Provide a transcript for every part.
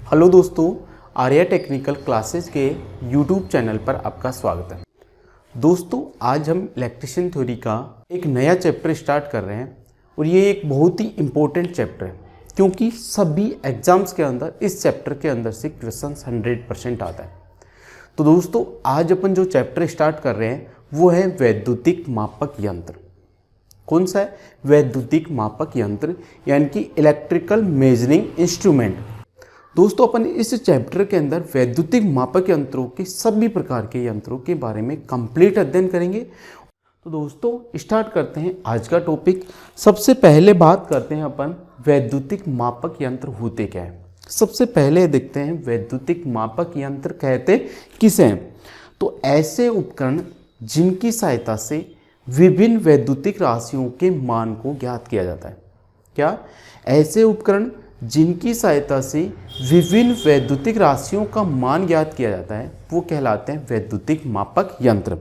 Hello दोस्तों, Arya technical classes के YouTube channel पर आपका स्वागत है। दोस्तों, आज हम इलेक्ट्रिशियन थ्योरी का एक नया चैप्टर स्टार्ट कर रहे हैं और ये एक बहुत ही इम्पोर्टेंट चैप्टर है क्योंकि सभी एग्जाम्स के अंदर इस चैप्टर के अंदर से क्वेश्चन 100% आता है। तो दोस्तों, आज अपन जो चैप्टर स्टार्ट कर रहे हैं वो है वैद्युतिक मापक यंत्र। कौन सा है? वैद्युतिक मापक यंत्र यानी कि इलेक्ट्रिकल मेजरिंग इंस्ट्रूमेंट। दोस्तों, अपन इस चैप्टर के अंदर वैद्युतिक मापक यंत्रों के सभी प्रकार के यंत्रों के बारे में कंप्लीट अध्ययन करेंगे। तो दोस्तों, स्टार्ट करते हैं आज का टॉपिक। सबसे पहले बात करते हैं अपन वैद्युतिक मापक यंत्र होते क्या है। सबसे पहले देखते हैं वैद्युतिक मापक यंत्र कहते किसे हैं। तो ऐसे उपकरण जिनकी सहायता से विभिन्न वैद्युतिक राशियों के मान को ज्ञात किया जाता है। क्या? ऐसे उपकरण जिनकी सहायता से विभिन्न वैद्युतिक राशियों का मान ज्ञात किया जाता है वो कहलाते हैं वैद्युतिक मापक यंत्र।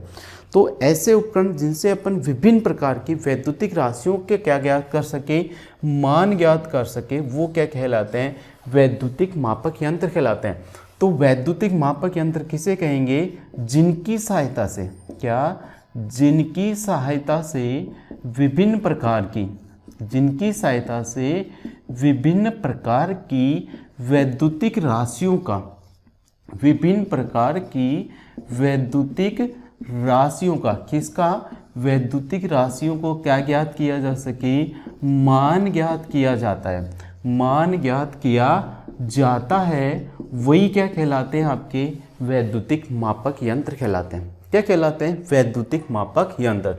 तो ऐसे उपकरण जिनसे अपन विभिन्न प्रकार की वैद्युतिक राशियों के क्या ज्ञात कर सके, मान ज्ञात कर सके, वो क्या कहलाते हैं? वैद्युतिक मापक यंत्र कहलाते हैं। तो वैद्युतिक मापक यंत्र किसे कहेंगे? जिनकी सहायता से क्या? जिनकी सहायता से विभिन्न प्रकार की विभिन्न प्रकार की वैद्युतिक राशियों का किसका? वैद्युतिक राशियों को क्या ज्ञात किया जा सके? मान ज्ञात किया जाता है। मान ज्ञात किया जाता है वही क्या कहलाते हैं? आपके वैद्युतिक मापक यंत्र कहलाते हैं। क्या कहलाते हैं? वैद्युतिक मापक यंत्र।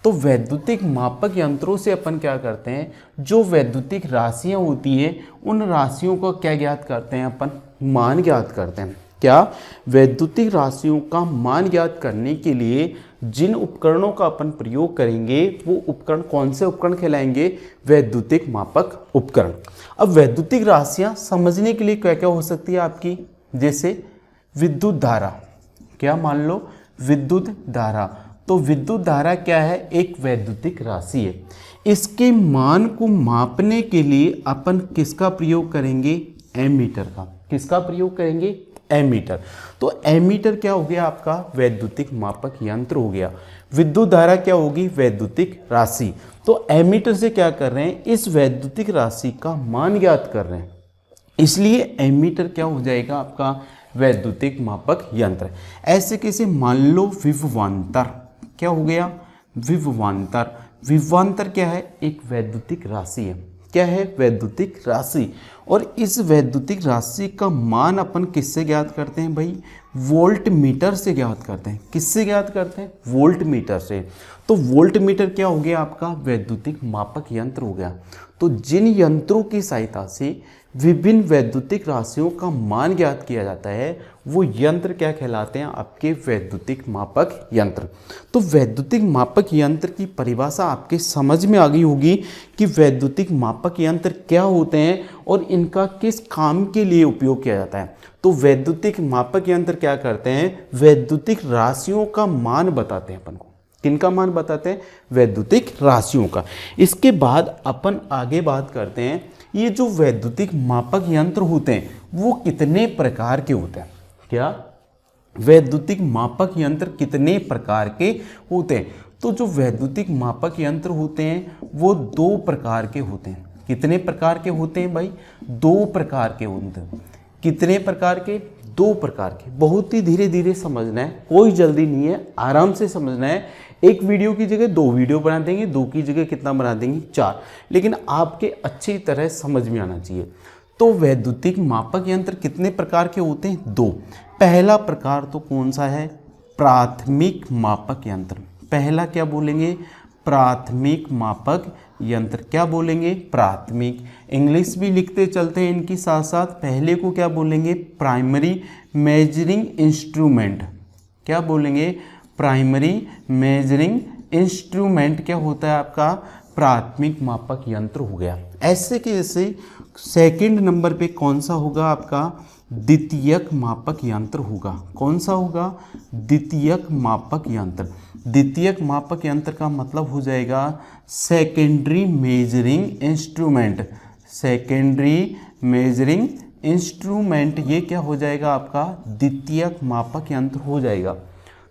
तो वैद्युतिक मापक यंत्रों से अपन क्या करते हैं? जो वैद्युतिक राशियां होती है उन राशियों को क्या ज्ञात करते हैं? अपन मान ज्ञात करते हैं। क्या? वैद्युतिक राशियों का मान ज्ञात करने के लिए जिन उपकरणों का अपन प्रयोग करेंगे वो उपकरण कौन से उपकरण कहलाएंगे? वैद्युतिक मापक उपकरण। अब वैद्युतिक राशियां समझने के लिए क्या क्या हो सकती है आपकी? जैसे विद्युत धारा। क्या? मान लो विद्युत धारा। तो विद्युत धारा क्या है? एक वैद्युतिक राशि है। इसके मान को मापने के लिए अपन किसका प्रयोग करेंगे? एमीटर का। किसका प्रयोग करेंगे? एमीटर। तो एमीटर क्या हो गया? आपका वैद्युतिक मापक यंत्र हो गया। विद्युत धारा क्या होगी? वैद्युतिक राशि। तो एमीटर से क्या कर रहे हैं? इस वैद्युतिक राशि का मान ज्ञात कर रहे हैं, इसलिए एमीटर क्या हो जाएगा? आपका वैद्युतिक मापक यंत्र। ऐसे कैसे? मान लो विभवांतर। क्या हो गया? विभवांतर। विभवांतर क्या है? एक वैद्युतिक राशि है। क्या है? वैद्युतिक राशि। और इस वैद्युतिक राशि का मान अपन किससे ज्ञात करते हैं भाई? वोल्ट मीटर से ज्ञात करते हैं। किससे ज्ञात करते हैं? वोल्ट मीटर से। तो वोल्ट मीटर क्या हो गया? आपका वैद्युतिक मापक यंत्र हो गया। तो जिन यंत्रों की सहायता से विभिन्न वैद्युतिक राशियों का मान ज्ञात किया जाता है वो यंत्र क्या कहलाते हैं? आपके वैद्युतिक मापक यंत्र। तो वैद्युतिक मापक यंत्र की परिभाषा आपके समझ में आ गई होगी कि वैद्युतिक मापक यंत्र क्या होते हैं और इनका किस काम के लिए उपयोग किया जाता है। तो वैद्युतिक मापक यंत्र क्या करते हैं? वैद्युतिक राशियों का मान बताते हैं अपन को। किनका मान बताते हैं? वैद्युतिक राशियों का। इसके बाद अपन आगे बात करते हैं ये जो वैद्युतिक मापक यंत्र होते हैं वो कितने प्रकार के होते हैं। क्या? वैद्युतिक मापक यंत्र कितने प्रकार के होते हैं? तो जो वैद्युतिक मापक यंत्र होते हैं वो 2 प्रकार के होते हैं। कितने प्रकार के होते हैं भाई? 2 प्रकार के होते हैं। कितने प्रकार के? 2 प्रकार के। बहुत ही धीरे धीरे समझना है, कोई जल्दी नहीं है, आराम से समझना है। एक वीडियो की जगह 2 वीडियो बना देंगे, 2 की जगह कितना बना देंगे? 4, लेकिन आपके अच्छी तरह समझ में आना चाहिए। तो वैद्युतिक मापक यंत्र कितने प्रकार के होते हैं? 2। पहला प्रकार तो कौन सा है? प्राथमिक मापक यंत्र। पहला क्या बोलेंगे? प्राथमिक मापक यंत्र। क्या बोलेंगे? प्राथमिक। इंग्लिश भी लिखते चलते हैं इनकी साथ साथ। पहले को क्या बोलेंगे? Primary measuring instrument. क्या बोलेंगे? प्राइमरी मेजरिंग इंस्ट्रूमेंट क्या होता है? आपका प्राथमिक मापक यंत्र हो गया। ऐसे के ऐसे सेकंड नंबर पे कौन सा होगा? आपका द्वितीयक मापक यंत्र होगा। कौन सा होगा? द्वितीयक मापक यंत्र। द्वितीयक मापक यंत्र का मतलब हो जाएगा secondary measuring instrument. Secondary measuring instrument ये क्या हो जाएगा आपका द्वितीयक मापक यंत्र हो जाएगा।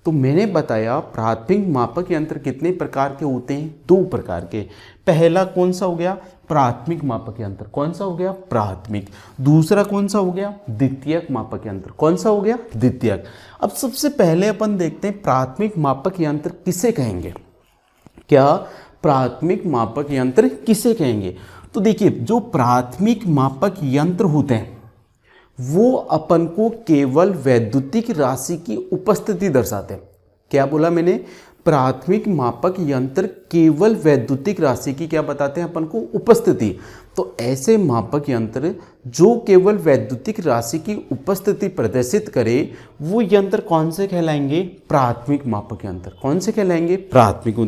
तो मैंने बताया प्राथमिक मापक यंत्र कितने प्रकार के होते हैं, 2 प्रकार के। पहला कौन सा हो गया, प्राथमिक मापक यंत्र, कौन सा हो गया प्राथमिक। दूसरा कौन सा हो गया, द्वितीयक मापक यंत्र, कौन सा हो गया द्वितीयक। अब सबसे पहले अपन देखते हैं प्राथमिक मापक यंत्र किसे कहेंगे, क्या प्राथमिक मापक यंत्र किसे कहेंगे। तो देखिए जो प्राथमिक मापक यंत्र होते हैं वो अपन को केवल वैद्युतिक राशि की उपस्थिति दर्शाते हैं। क्या बोला मैंने, प्राथमिक मापक यंत्र केवल वैद्युतिक राशि की क्या बताते हैं अपन को, उपस्थिति। तो ऐसे मापक यंत्र जो केवल वैद्युतिक राशि की उपस्थिति प्रदर्शित करे वो यंत्र कौन से कहलाएंगे, प्राथमिक मापक यंत्र। कौन से कहलाएंगे, प्राथमिक।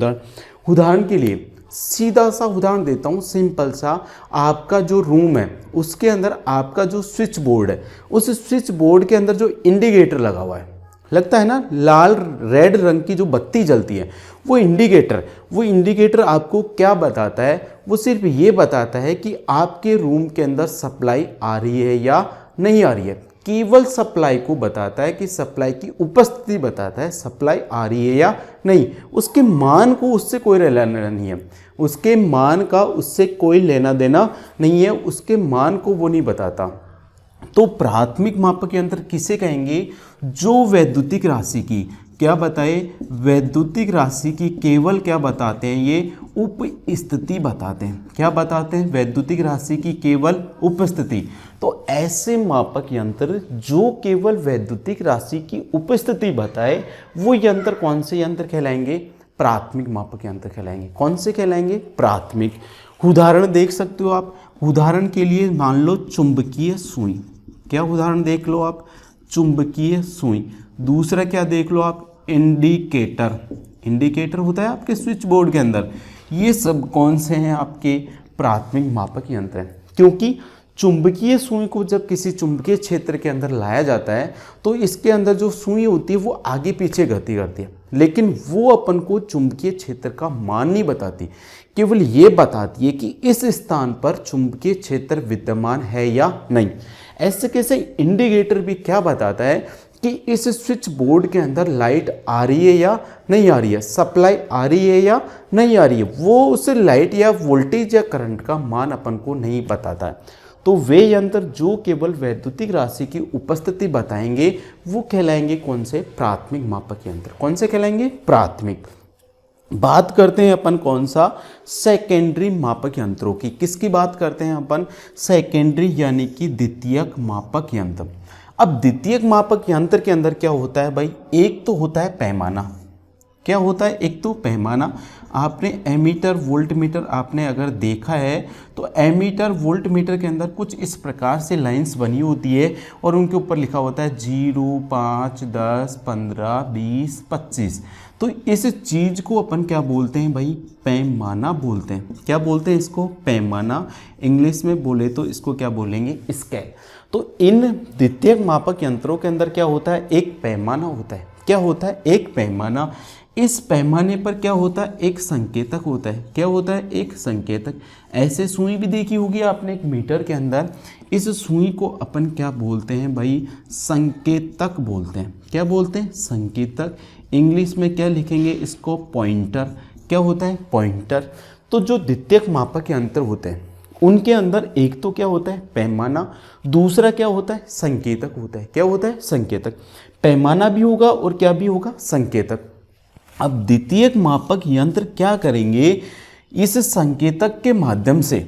उदाहरण के लिए सीधा सा उदाहरण देता हूँ, सिंपल सा। आपका जो रूम है उसके अंदर आपका जो स्विच बोर्ड है, उस स्विच बोर्ड के अंदर जो इंडिकेटर लगा हुआ है, लगता है ना लाल रेड रंग की जो बत्ती जलती है, वो इंडिकेटर आपको क्या बताता है, वो सिर्फ ये बताता है कि आपके रूम के अंदर सप्लाई आ रही है या नहीं आ रही है। केवल सप्लाई को बताता है कि सप्लाई की उपस्थिति बताता है, सप्लाई आ रही है या नहीं। उसके मान को उससे कोई लेना देना नहीं है, उसके मान का उससे कोई लेना देना नहीं है, उसके मान को वो नहीं बताता। तो प्राथमिक मापक यंत्र किसे कहेंगे, जो वैद्युतिक राशि की क्या बताए, वैद्युतिक राशि की केवल क्या बताते हैं, ये उपस्थिति बताते हैं। क्या बताते हैं, वैद्युतिक राशि की केवल उपस्थिति। तो ऐसे मापक यंत्र जो केवल वैद्युतिक राशि की उपस्थिति बताए वो यंत्र कौन से यंत्र कहलाएंगे, प्राथमिक मापक यंत्र कहलाएंगे। कौन से कहलाएंगे, प्राथमिक। उदाहरण देख सकते हो आप, उदाहरण के लिए मान लो चुंबकीय सुई, क्या उदाहरण देख लो आप, चुंबकीय सुई। दूसरा क्या देख लो आप, इंडिकेटर होता है आपके स्विच बोर्ड के अंदर। ये सब कौन से हैं, आपके प्राथमिक मापक यंत्र हैं। क्योंकि चुंबकीय सुई को जब किसी चुंबकीय क्षेत्र के अंदर लाया जाता है तो इसके अंदर जो सुई होती है वो आगे पीछे गति करती है, लेकिन वो अपन को चुंबकीय क्षेत्र का मान नहीं बताती, केवल ये बताती है कि इस स्थान पर चुंबकीय क्षेत्र विद्यमान है या नहीं। ऐसे कैसे इंडिकेटर भी क्या बताता है कि इस स्विच बोर्ड के अंदर लाइट आ रही है या नहीं आ रही है, सप्लाई आ रही है या नहीं आ रही है। वो उस लाइट या वोल्टेज या करंट का मान अपन को नहीं बताता है। तो वे यंत्र जो केवल वैद्युतिक राशि की उपस्थिति बताएंगे वो कहलाएंगे कौन से, प्राथमिक मापक यंत्र। कौन से कहलाएंगे, प्राथमिक। बात करते हैं अपन कौन सा, सेकेंडरी मापक यंत्रों की। किसकी बात करते हैं अपन, सेकेंडरी यानी कि द्वितीयक मापक यंत्र। अब द्वितीयक मापक यंत्र के अंदर क्या होता है भाई, एक तो होता है पैमाना। क्या होता है, एक तो पैमाना। आपने एमीटर वोल्ट मीटर आपने अगर देखा है तो एमीटर वोल्ट मीटर के अंदर कुछ इस प्रकार से लाइंस बनी होती है और उनके ऊपर लिखा होता है 0, 5, 10, 15, 20, 25। तो इस चीज़ को अपन क्या बोलते हैं भाई, पैमाना बोलते हैं। क्या बोलते हैं इसको, पैमाना। इंग्लिश में बोले तो इसको क्या बोलेंगे, स्केल। तो इन द्वितीयक मापक यंत्रों के अंदर क्या होता है, एक पैमाना होता है। क्या होता है, एक पैमाना। इस पैमाने पर क्या होता है, एक संकेतक होता है। क्या होता है, एक संकेतक। ऐसे सुई भी देखी होगी आपने एक मीटर के अंदर। इस सुई को अपन क्या बोलते हैं भाई, संकेतक बोलते हैं। क्या बोलते हैं, संकेतक। इंग्लिश में क्या लिखेंगे इसको, पॉइंटर। क्या होता है, पॉइंटर। तो जो द्वितीयक मापक यंत्र होते हैं उनके अंदर एक तो क्या होता है, पैमाना। दूसरा क्या होता है, संकेतक होता है। क्या होता है, संकेतक। पैमाना भी होगा और क्या भी होगा, संकेतक। अब द्वितीयक मापक यंत्र क्या करेंगे, इस संकेतक के माध्यम से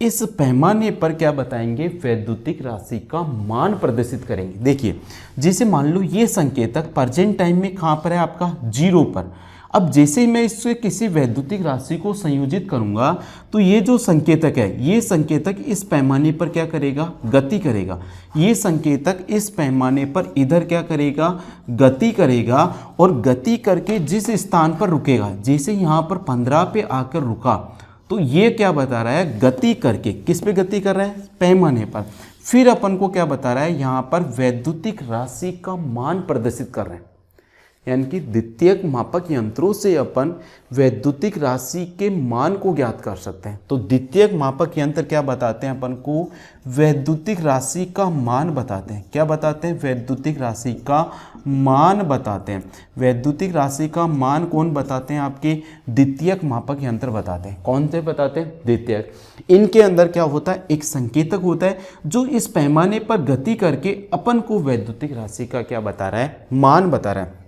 इस पैमाने पर क्या बताएंगे, वैद्युतिक राशि का मान प्रदर्शित करेंगे। देखिए जैसे मान लो ये संकेतक प्रेजेंट टाइम में कहाँ पर है आपका, 0 पर। अब जैसे ही मैं इससे किसी वैद्युतिक राशि को संयोजित करूंगा तो ये जो संकेतक है, ये संकेतक इस पैमाने पर क्या करेगा, गति करेगा। ये संकेतक इस पैमाने पर इधर क्या करेगा, गति करेगा। और गति करके जिस स्थान पर रुकेगा, जैसे यहाँ पर 15 पे आकर रुका तो ये क्या बता रहा है, गति करके किस पे गति कर रहा है, पैमाने पर। फिर अपन को क्या बता रहा है, यहाँ पर वैद्युतिक राशि का मान प्रदर्शित कर रहे हैं। यानी कि द्वितीयक मापक यंत्रों से अपन वैद्युतिक राशि के मान को ज्ञात कर सकते हैं। तो द्वितीयक मापक यंत्र क्या बताते हैं अपन को? वैद्युतिक राशि का मान बताते हैं। क्या बताते हैं? वैद्युतिक राशि का मान बताते हैं। वैद्युतिक राशि का मान कौन बताते हैं? आपके द्वितीयक मापक यंत्र बताते हैं। कौन से बताते हैं? द्वितीयक। इनके अंदर क्या होता है? एक संकेतक होता है जो इस पैमाने पर गति करके अपन को वैद्युतिक राशि का क्या बता रहा है? मान बता रहा है।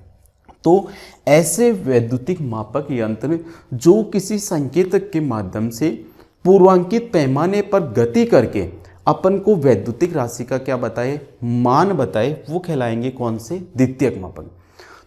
तो ऐसे वैद्युतिक मापक यंत्र जो किसी संकेतक के माध्यम से पूर्वांकित पैमाने पर गति करके अपन को वैद्युतिक राशि का क्या बताए? मान बताए, वो कहलाएंगे कौन से? द्वितीयक मापक।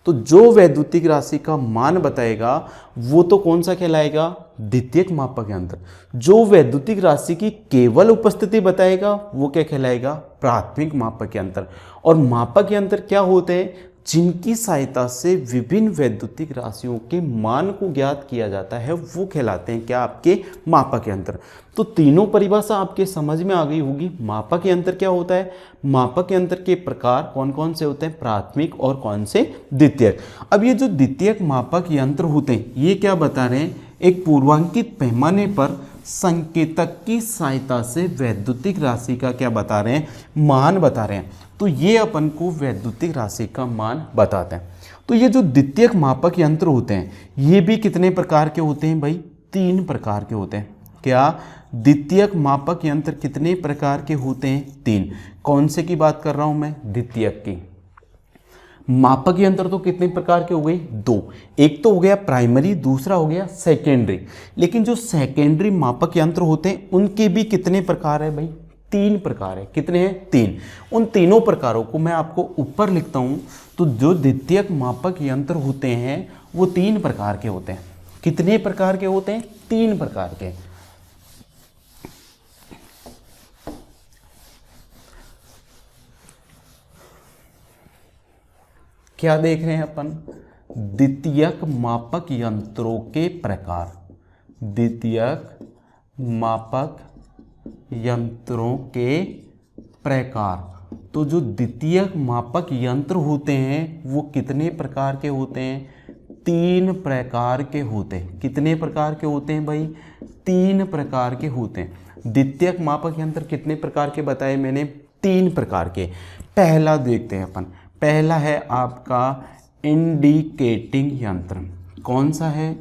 तो जो वैद्युतिक राशि का मान बताएगा वो तो कौन सा कहलाएगा? द्वितीयक मापक यंत्र। जो वैद्युतिक राशि की केवल उपस्थिति बताएगा वो क्या कहलाएगा? प्राथमिक मापक यंत्र। और मापक यंत्र क्या होते हैं? जिनकी सहायता से विभिन्न वैद्युतिक राशियों के मान को ज्ञात किया जाता है वो कहलाते हैं क्या? आपके मापक यंत्र। तो तीनों परिभाषा आपके समझ में आ गई होगी। मापक यंत्र क्या होता है? मापक यंत्र के प्रकार कौन कौन से होते हैं? प्राथमिक और कौन से? द्वितीयक। अब ये जो द्वितीयक मापक यंत्र होते हैं ये क्या बता रहे हैं? एक पूर्वांकित पैमाने पर संकेतक की सहायता से वैद्युतिक राशि का क्या बता रहे हैं? मान बता रहे हैं। तो ये अपन को वैद्युतिक राशि का मान बताते हैं। तो ये जो द्वितीयक मापक यंत्र होते हैं ये भी कितने प्रकार के होते हैं भाई? 3 प्रकार के होते हैं। क्या? द्वितीयक मापक यंत्र कितने प्रकार के होते हैं? 3। कौन से की बात कर रहा हूं मैं? द्वितीयक की। मापक यंत्र तो कितने प्रकार के हो गए? 2। एक तो हो गया प्राइमरी, दूसरा हो गया सेकेंडरी। लेकिन जो सेकेंडरी मापक यंत्र होते हैं उनके भी कितने प्रकार है भाई? 3 प्रकार है। कितने हैं? 3। उन तीनों प्रकारों को मैं आपको ऊपर लिखता हूं। तो जो द्वितीयक मापक यंत्र होते हैं वो 3 प्रकार के होते हैं। कितने प्रकार के होते हैं? 3 प्रकार के। क्या देख रहे हैं अपन? द्वितीयक मापक यंत्रों के प्रकार। द्वितीयक मापक यंत्रों के प्रकार। तो जो द्वितीयक मापक यंत्र होते हैं वो कितने प्रकार के होते हैं? 3 प्रकार के होते हैं। कितने प्रकार के होते हैं भाई? 3 प्रकार के होते हैं। द्वितीयक मापक यंत्र कितने प्रकार के बताए मैंने? 3 प्रकार के। पहला देखते हैं अपन। पहला है आपका इंडिकेटिंग यंत्र। कौन सा है?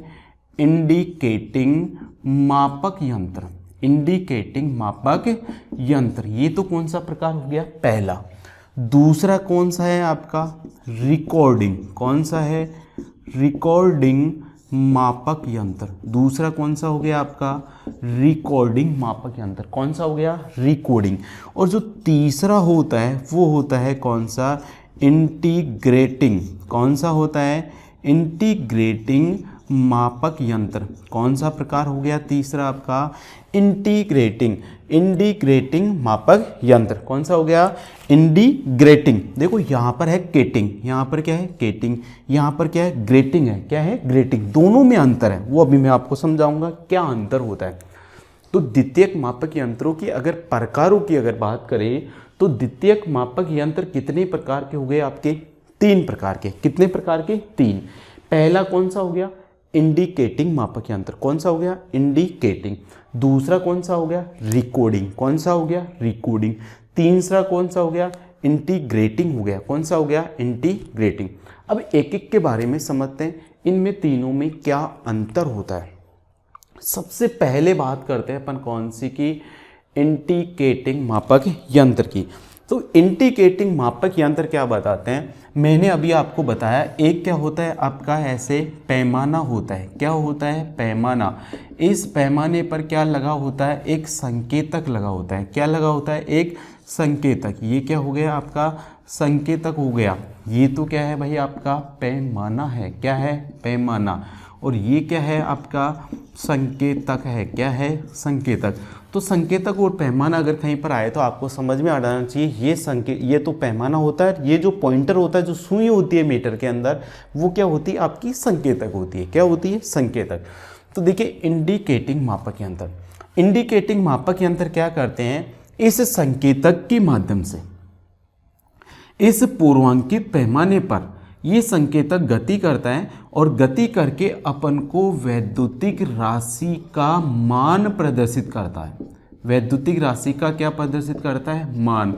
इंडिकेटिंग मापक यंत्र। इंडिकेटिंग मापक यंत्र, ये तो कौन सा प्रकार हो गया? पहला। दूसरा कौन सा है आपका? रिकॉर्डिंग। कौन सा है? रिकॉर्डिंग मापक यंत्र। दूसरा कौन सा हो गया आपका? रिकॉर्डिंग मापक यंत्र। कौन सा हो गया? रिकॉर्डिंग। और जो तीसरा होता है वो होता है कौन सा? इंटीग्रेटिंग। कौन सा होता है? इंटीग्रेटिंग मापक यंत्र। कौन सा प्रकार हो गया तीसरा आपका? इंटीग्रेटिंग मापक यंत्र। कौन सा हो गया? इंटीग्रेटिंग। देखो यहाँ पर है केटिंग, यहाँ पर क्या है? केटिंग। यहाँ पर क्या है? ग्रेटिंग है। क्या है? ग्रेटिंग। दोनों में अंतर है, वो अभी मैं आपको समझाऊंगा क्या अंतर होता है। तो द्वितीयक मापक यंत्रों की अगर प्रकारों की अगर बात करें तो द्वितीयक मापक यंत्र कितने प्रकार के हो गए आपके? 3 प्रकार के। कितने प्रकार के? 3। पहला कौन सा हो गया? इंडिकेटिंग मापक यंत्र। कौन सा हो गया? इंडिकेटिंग। दूसरा कौन सा हो गया? रिकॉर्डिंग। कौन सा हो गया? रिकॉर्डिंग। तीसरा कौन सा हो गया? इंटीग्रेटिंग हो गया। कौन सा हो गया? इंटीग्रेटिंग। अब एक एक के बारे में समझते हैं, इनमें तीनों में क्या अंतर होता है। सबसे पहले बात करते हैं अपन कौन सी की? इंडिकेटिंग मापक यंत्र की। तो इंडिकेटिंग मापक यंत्र क्या बताते हैं? मैंने अभी आपको बताया, एक क्या होता है आपका? ऐसे पैमाना होता है। क्या होता है? पैमाना। इस पैमाने पर क्या लगा होता है? एक संकेतक लगा होता है। क्या लगा होता है? एक संकेतक। ये क्या हो गया आपका? संकेतक हो गया। ये तो क्या है भाई? आपका पैमाना है। क्या है? पैमाना। और ये क्या है आपका? संकेतक है। क्या है? संकेतक। तो संकेतक और पैमाना अगर कहीं पर आए तो आपको समझ में आ जाना चाहिए ये तो पैमाना होता है, ये जो पॉइंटर होता है, जो सुई होती है मीटर के अंदर, वो क्या होती है? आपकी संकेतक होती है। क्या होती है? संकेतक। तो देखिए इंडिकेटिंग मापक यंत्र। इंडिकेटिंग मापक यंत्र क्या करते हैं? इस संकेतक के माध्यम से इस पूर्वांकित पैमाने पर ये संकेतक गति करता है और गति करके अपन को वैद्युतिक राशि का मान प्रदर्शित करता है। वैद्युतिक राशि का क्या प्रदर्शित करता है? मान।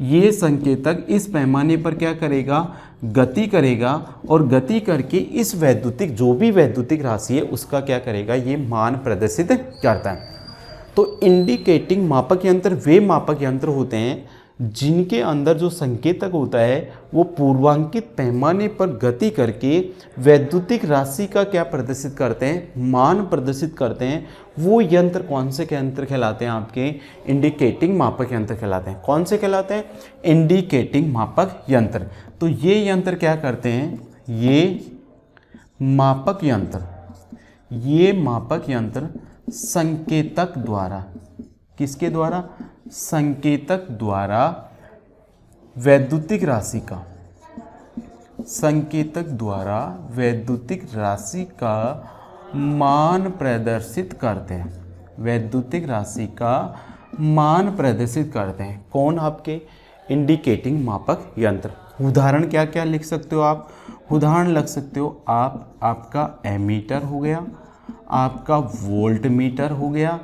ये संकेतक इस पैमाने पर क्या करेगा? गति करेगा और गति करके इस वैद्युतिक, जो भी वैद्युतिक राशि है उसका क्या करेगा? ये मान प्रदर्शित करता है। तो इंडिकेटिंग मापक यंत्र वे मापक यंत्र होते हैं जिनके अंदर जो संकेतक होता है वो पूर्वांकित पैमाने पर गति करके वैद्युतिक राशि का क्या प्रदर्शित करते हैं? मान प्रदर्शित करते हैं। वो यंत्र कौन से के यंत्र कहलाते हैं? आपके इंडिकेटिंग मापक यंत्र कहलाते हैं। कौन से कहलाते हैं? इंडिकेटिंग मापक यंत्र। तो ये यंत्र क्या करते हैं? ये मापक यंत्र संकेतक द्वारा, किसके द्वारा? संकेतक द्वारा वैद्युतिक राशि का मान प्रदर्शित करते हैं। वैद्युतिक राशि का मान प्रदर्शित करते हैं। कौन? आपके इंडिकेटिंग मापक यंत्र। उदाहरण क्या क्या लिख सकते हो आप? उदाहरण लिख सकते हो आप, आपका एमीटर हो गया, आपका वोल्ट मीटर हो गया,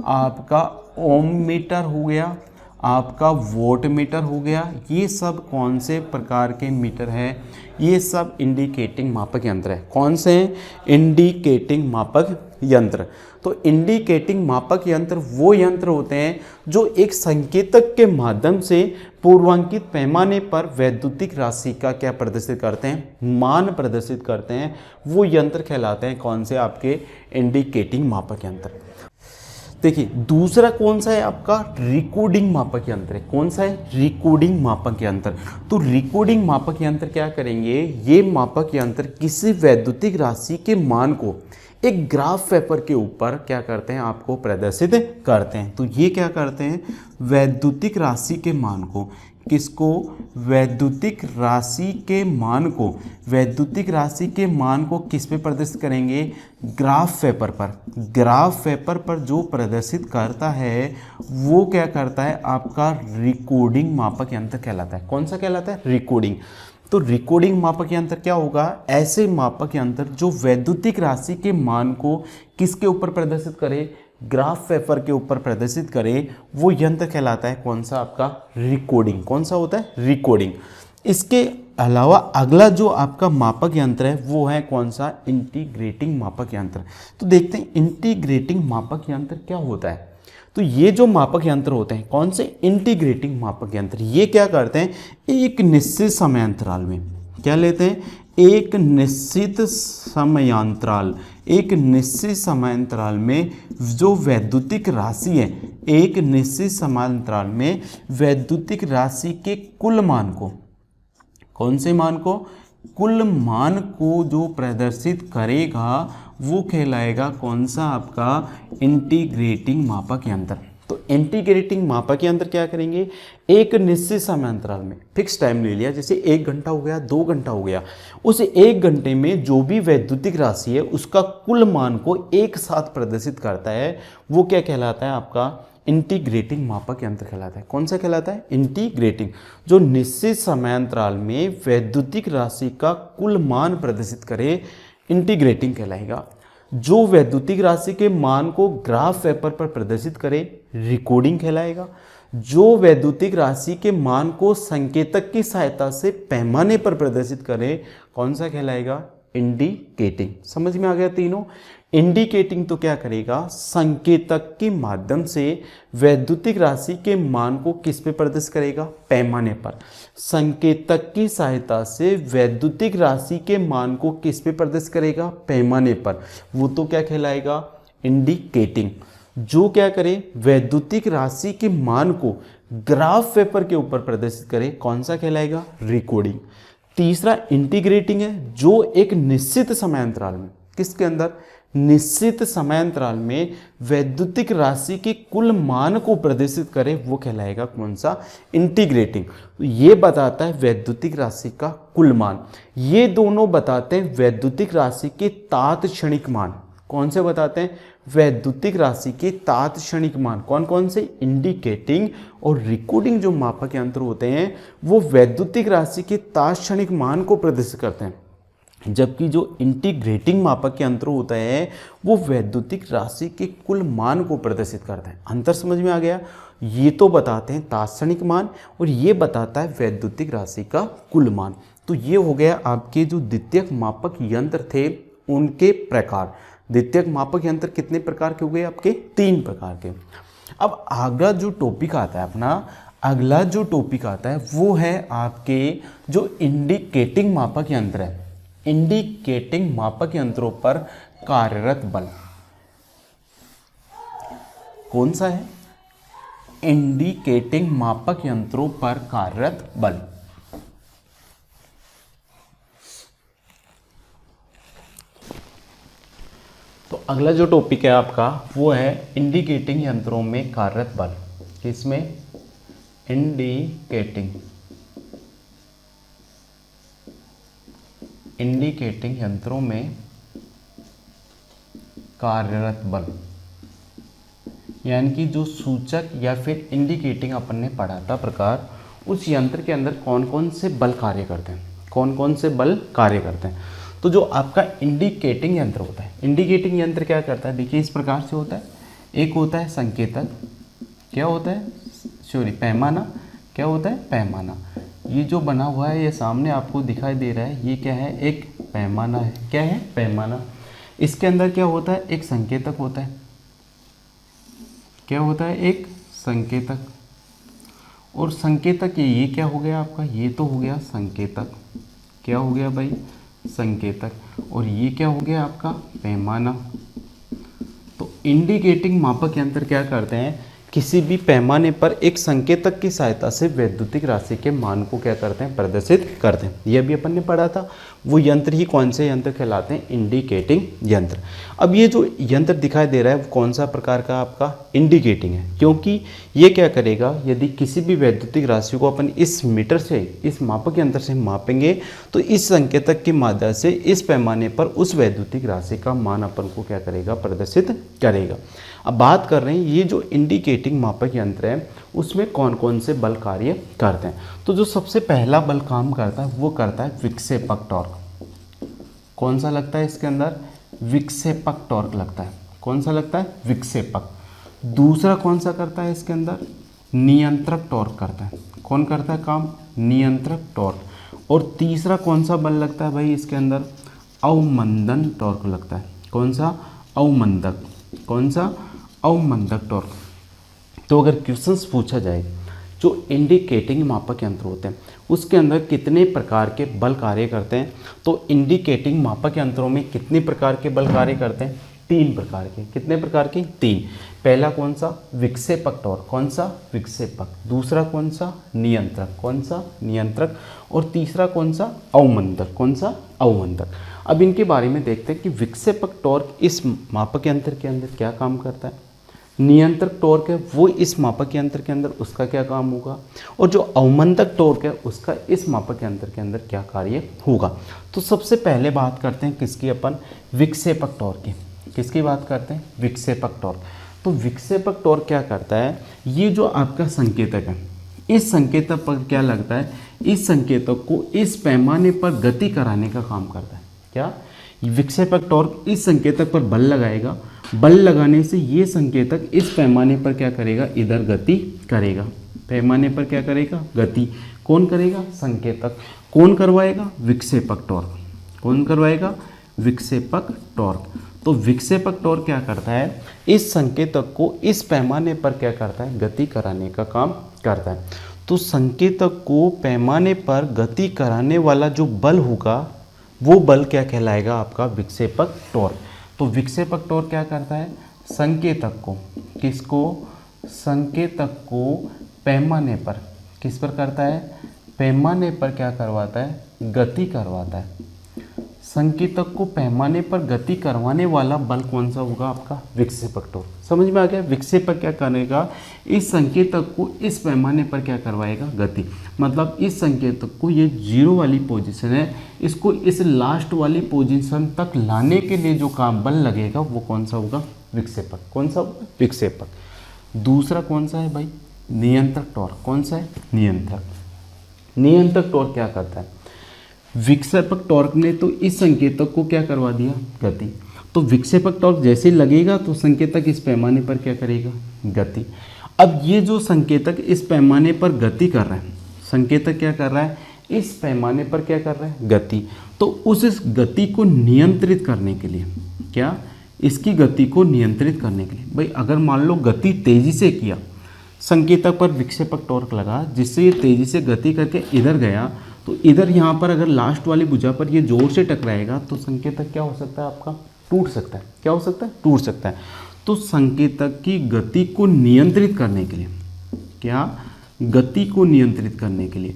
आपका ओम मीटर हो गया, आपका वोट मीटर हो गया। ये सब कौन से प्रकार के मीटर हैं? ये सब इंडिकेटिंग मापक यंत्र है। कौन से हैं? इंडिकेटिंग मापक यंत्र। तो इंडिकेटिंग मापक यंत्र वो यंत्र होते हैं जो एक संकेतक के माध्यम से पूर्वांकित पैमाने पर वैद्युतिक राशि का क्या प्रदर्शित करते हैं? मान प्रदर्शित करते हैं। वो यंत्र कहलाते हैं कौन से? आपके इंडिकेटिंग मापक यंत्र। देखिए दूसरा कौन सा है? आपका रिकॉर्डिंग मापक यंत्र है। कौन सा है? रिकॉर्डिंग मापक यंत्र। तो रिकॉर्डिंग मापक यंत्र क्या करेंगे? ये मापक यंत्र किसी वैद्युतिक राशि के मान को एक ग्राफ पेपर के ऊपर क्या करते हैं? आपको प्रदर्शित करते हैं। तो ये क्या करते हैं? वैद्युतिक राशि के मान को, किसको? वैद्युतिक राशि के मान को, वैद्युतिक राशि के मान को किस पे प्रदर्शित करेंगे? ग्राफ पेपर पर। ग्राफ पेपर पर जो प्रदर्शित करता है वो क्या करता है? आपका रिकॉर्डिंग मापक यंत्र कहलाता है। कौन सा कहलाता है? रिकॉर्डिंग। तो रिकॉर्डिंग मापक यंत्र क्या होगा? ऐसे मापक यंत्र जो वैद्युतिक राशि के मान को किसके ऊपर प्रदर्शित करे? ग्राफ पेपर के ऊपर प्रदर्शित करे, वो यंत्र कहलाता है कौन सा? आपका रिकॉर्डिंग। कौन सा होता है? रिकॉर्डिंग। इसके अलावा अगला जो आपका मापक यंत्र है वो है कौन सा? इंटीग्रेटिंग मापक यंत्र। तो देखते हैं इंटीग्रेटिंग मापक यंत्र क्या होता है। तो ये जो मापक यंत्र होते हैं कौन से? इंटीग्रेटिंग मापक यंत्र। ये क्या करते हैं? एक निश्चित समयांतराल में क्या लेते हैं? एक निश्चित समयांतराल में जो वैद्युतिक राशि है, एक निश्चित समयांतराल में वैद्युतिक राशि के कुल मान को, कौन से मान को? कुल मान को जो प्रदर्शित करेगा वो कहलाएगा कौन सा? आपका इंटीग्रेटिंग मापक यंत्र। तो इंटीग्रेटिंग मापक यंत्र क्या करेंगे? एक निश्चित समयांतराल में फिक्स टाइम ले लिया, जैसे 1 घंटा हो गया, 2 घंटा हो गया, उस 1 घंटे में जो भी वैद्युतिक राशि है उसका कुल मान को एक साथ प्रदर्शित करता है, वो क्या कहलाता है? आपका इंटीग्रेटिंग मापक यंत्र कहलाता है। कौन सा कहलाता है? इंटीग्रेटिंग। जो निश्चित समयांतराल में वैद्युतिक राशि का कुल मान प्रदर्शित करे, इंटीग्रेटिंग कहलाएगा। जो वैद्युतिक राशि के मान को ग्राफ पेपर पर प्रदर्शित करे, रिकॉर्डिंग कहलाएगा। जो वैद्युतिक राशि के मान को संकेतक की सहायता से पैमाने पर प्रदर्शित करे, कौन सा कहलाएगा? इंडिकेटिंग। समझ में आ गया तीनों? इंडिकेटिंग तो क्या करेगा? संकेतक के माध्यम से वैद्युतिक राशि के मान को किस पे प्रदर्शित करेगा? पैमाने पर। संकेतक की सहायता से वैद्युतिक राशि के मान को किस पे प्रदर्शित करेगा? पैमाने पर। वो तो क्या कहलाएगा? इंडिकेटिंग। जो क्या करे? वैद्युतिक राशि के मान को ग्राफ पेपर के ऊपर प्रदर्शित करे, कौन सा कहलाएगा? रिकॉर्डिंग। तीसरा इंटीग्रेटिंग है, जो एक निश्चित समयांतराल में, किसके अंदर? निश्चित समयांतराल में वैद्युतिक राशि के कुल मान को प्रदर्शित करे, वो कहलाएगा कौन सा? इंटीग्रेटिंग। तो ये बताता है वैद्युतिक राशि का कुल मान। ये दोनों बताते हैं वैद्युतिक राशि के तात्क्षणिक मान। कौन से बताते हैं? वैद्युतिक राशि के तात्क्षणिक मान, कौन कौन से, इंडिकेटिंग और रिकॉर्डिंग जो मापक यंत्र होते हैं वो वैद्युतिक राशि के तात्क्षणिक मान को प्रदर्शित करते हैं, जबकि जो इंटीग्रेटिंग मापक यंत्र होते हैं वो वैद्युतिक राशि के कुल मान को प्रदर्शित करते हैं। अंतर समझ में आ गया? ये तो बताते हैं तात्क्षणिक मान और ये बताता है वैद्युतिक राशि का कुल मान। तो ये हो गया आपके जो द्वितीयक मापक यंत्र थे उनके प्रकार। द्वितीयक मापक यंत्र कितने प्रकार के हो गए आपके? 3 प्रकार के। अब अगला जो टॉपिक आता है अपना, अगला जो टॉपिक आता है वो है आपके जो इंडिकेटिंग मापक यंत्र है। इंडिकेटिंग मापक यंत्रों पर कार्यरत बल कौन सा है? इंडिकेटिंग मापक यंत्रों पर कार्यरत बल। तो अगला जो टॉपिक है आपका वो है इंडिकेटिंग यंत्रों में कार्यरत बल। किसमें? इंडिकेटिंग यंत्रों में कार्यरत बल, यानी कि जो सूचक या फिर इंडिकेटिंग अपन ने पढ़ा था प्रकार, उस यंत्र के अंदर कौन कौन से बल कार्य करते हैं, कौन कौन से बल कार्य करते हैं। तो जो आपका इंडिकेटिंग यंत्र होता है, इंडिकेटिंग यंत्र क्या करता है? देखिए इस प्रकार से होता है। एक होता है संकेतक, क्या होता है? पैमाना। क्या होता है? पैमाना। ये जो बना हुआ है ये सामने आपको दिखाई दे रहा है, ये क्या है? एक पैमाना है। क्या है? पैमाना। इसके अंदर क्या होता है? एक संकेतक होता है। क्या होता है? एक संकेतक। और संकेतक ये क्या हो गया आपका? ये तो हो गया संकेतक। क्या हो गया भाई? संकेतक। और ये क्या हो गया आपका? पैमाना। तो इंडिकेटिंग मापक यंत्र क्या करते हैं? किसी भी पैमाने पर एक संकेतक की सहायता से वैद्युतिक राशि के मान को क्या करते हैं? प्रदर्शित करते हैं। यह भी अपन ने पढ़ा था। वो यंत्र ही कौन से यंत्र कहलाते हैं? इंडिकेटिंग यंत्र। अब ये जो यंत्र दिखाई दे रहा है वो कौन सा प्रकार का आपका? इंडिकेटिंग है, क्योंकि ये क्या करेगा, यदि किसी भी वैद्युतिक राशि को अपन इस मीटर से, इस मापक यंत्र से मापेंगे तो इस संकेतक की मदद से इस पैमाने पर उस वैद्युतिक राशि का मान अपन को क्या करेगा? प्रदर्शित करेगा। अब बात कर रहे हैं ये जो इंडिकेटिंग मापक यंत्र है उसमें कौन कौन से बल कार्य करते हैं। तो जो सबसे पहला बल काम करता है वो करता है विक्षेपक टॉर्क। कौन सा लगता है इसके अंदर? विक्षेपक टॉर्क लगता है। कौन सा लगता है? विक्षेपक। दूसरा कौन सा करता है इसके अंदर? नियंत्रक टॉर्क करता है। कौन करता है काम? नियंत्रक टॉर्क। और तीसरा कौन सा बल लगता है भाई इसके अंदर? अवमंदन टॉर्क लगता है। कौन सा? अवमंदक। कौन सा? अवमंदक टॉर्क। तो अगर क्वेश्चंस पूछा जाए जो इंडिकेटिंग मापक यंत्र होते हैं उसके अंदर कितने प्रकार के बल कार्य करते हैं, तो इंडिकेटिंग मापक यंत्रों में कितने प्रकार के बल कार्य करते हैं? 3 प्रकार के। कितने प्रकार के? 3। पहला कौन सा? विक्षेपक टॉर्क। कौन सा? विक्षेपक। दूसरा कौन सा? नियंत्रक। कौन सा? नियंत्रक। और तीसरा कौन सा? अवमंदक। कौन सा? अवमंदक। अब इनके बारे में देखते हैं कि विक्षेपक टॉर्क इस मापक यंत्र के अंदर क्या काम करता है, नियंत्रक टॉर्क है वो इस मापक यंत्र के अंदर उसका क्या काम होगा, और जो अवमंदक टॉर्क है उसका इस मापक यंत्र के अंदर क्या कार्य होगा। तो सबसे पहले बात करते हैं किसकी? अपन विक्षेपक टॉर्क की। किसकी बात करते हैं? विक्षेपक टॉर्क। तो विक्षेपक टॉर्क क्या करता है? ये जो आपका संकेतक है इस संकेतक पर क्या लगता है? इस संकेतक को इस पैमाने पर गति कराने का काम करता है। क्या? विक्षेपक टॉर्क इस संकेतक पर बल लगाएगा, बल लगाने से ये संकेतक इस पैमाने पर क्या करेगा? इधर गति करेगा। पैमाने पर क्या करेगा? गति। कौन करेगा? संकेतक। कौन करवाएगा? विक्षेपक टॉर्क। कौन करवाएगा? विक्षेपक टॉर्क। तो विक्षेपक टॉर्क क्या करता है? इस संकेतक को इस पैमाने पर क्या करता है? गति कराने का काम करता है। तो संकेतक को पैमाने पर गति कराने वाला जो बल होगा वो बल क्या कहलाएगा? आपका विक्षेपक टॉर्क। तो विक्षेपक टॉर्क क्या करता है? संकेतक को, किसको? संकेतक को पैमाने पर, किस पर करता है? पैमाने पर क्या करवाता है? गति करवाता है। संकेतक को पैमाने पर गति करवाने वाला बल कौन सा होगा? आपका विक्षेपक टॉर्क। समझ में आ गया? विक्षेपक क्या करेगा? इस संकेतक को इस पैमाने पर क्या करवाएगा? गति। मतलब इस संकेतक को, ये 0 वाली पोजीशन है, इसको इस लास्ट वाली पोजीशन तक लाने के लिए जो काम बल लगेगा वो कौन सा होगा? विक्षेपक। कौन सा होगा? विक्षेपक। दूसरा कौन सा है भाई? नियंत्रक टॉर्क। कौन सा है? नियंत्रक। नियंत्रक टॉर्क क्या करता है? विक्षेपक टॉर्क ने तो इस संकेतक को क्या करवा दिया? गति। तो विक्षेपक टॉर्क जैसे लगेगा तो संकेतक इस पैमाने पर क्या करेगा? गति। अब ये जो संकेतक इस पैमाने पर गति कर रहा है, संकेतक क्या कर रहा है? इस पैमाने पर क्या कर रहा है? गति। तो उस गति को नियंत्रित करने के लिए, क्या इसकी गति को नियंत्रित करने के लिए, भाई अगर मान लो गति तेजी से किया, संकेतक पर विक्षेपक टॉर्क लगा जिससे ये तेजी से गति करके इधर गया, तो इधर यहाँ पर अगर लास्ट वाली भुजा पर ये जोर से टकराएगा तो संकेतक क्या हो सकता है? आपका टूट सकता है। क्या हो सकता है? टूट सकता है। तो संकेतक की गति को नियंत्रित करने के लिए, क्या गति को नियंत्रित करने के लिए,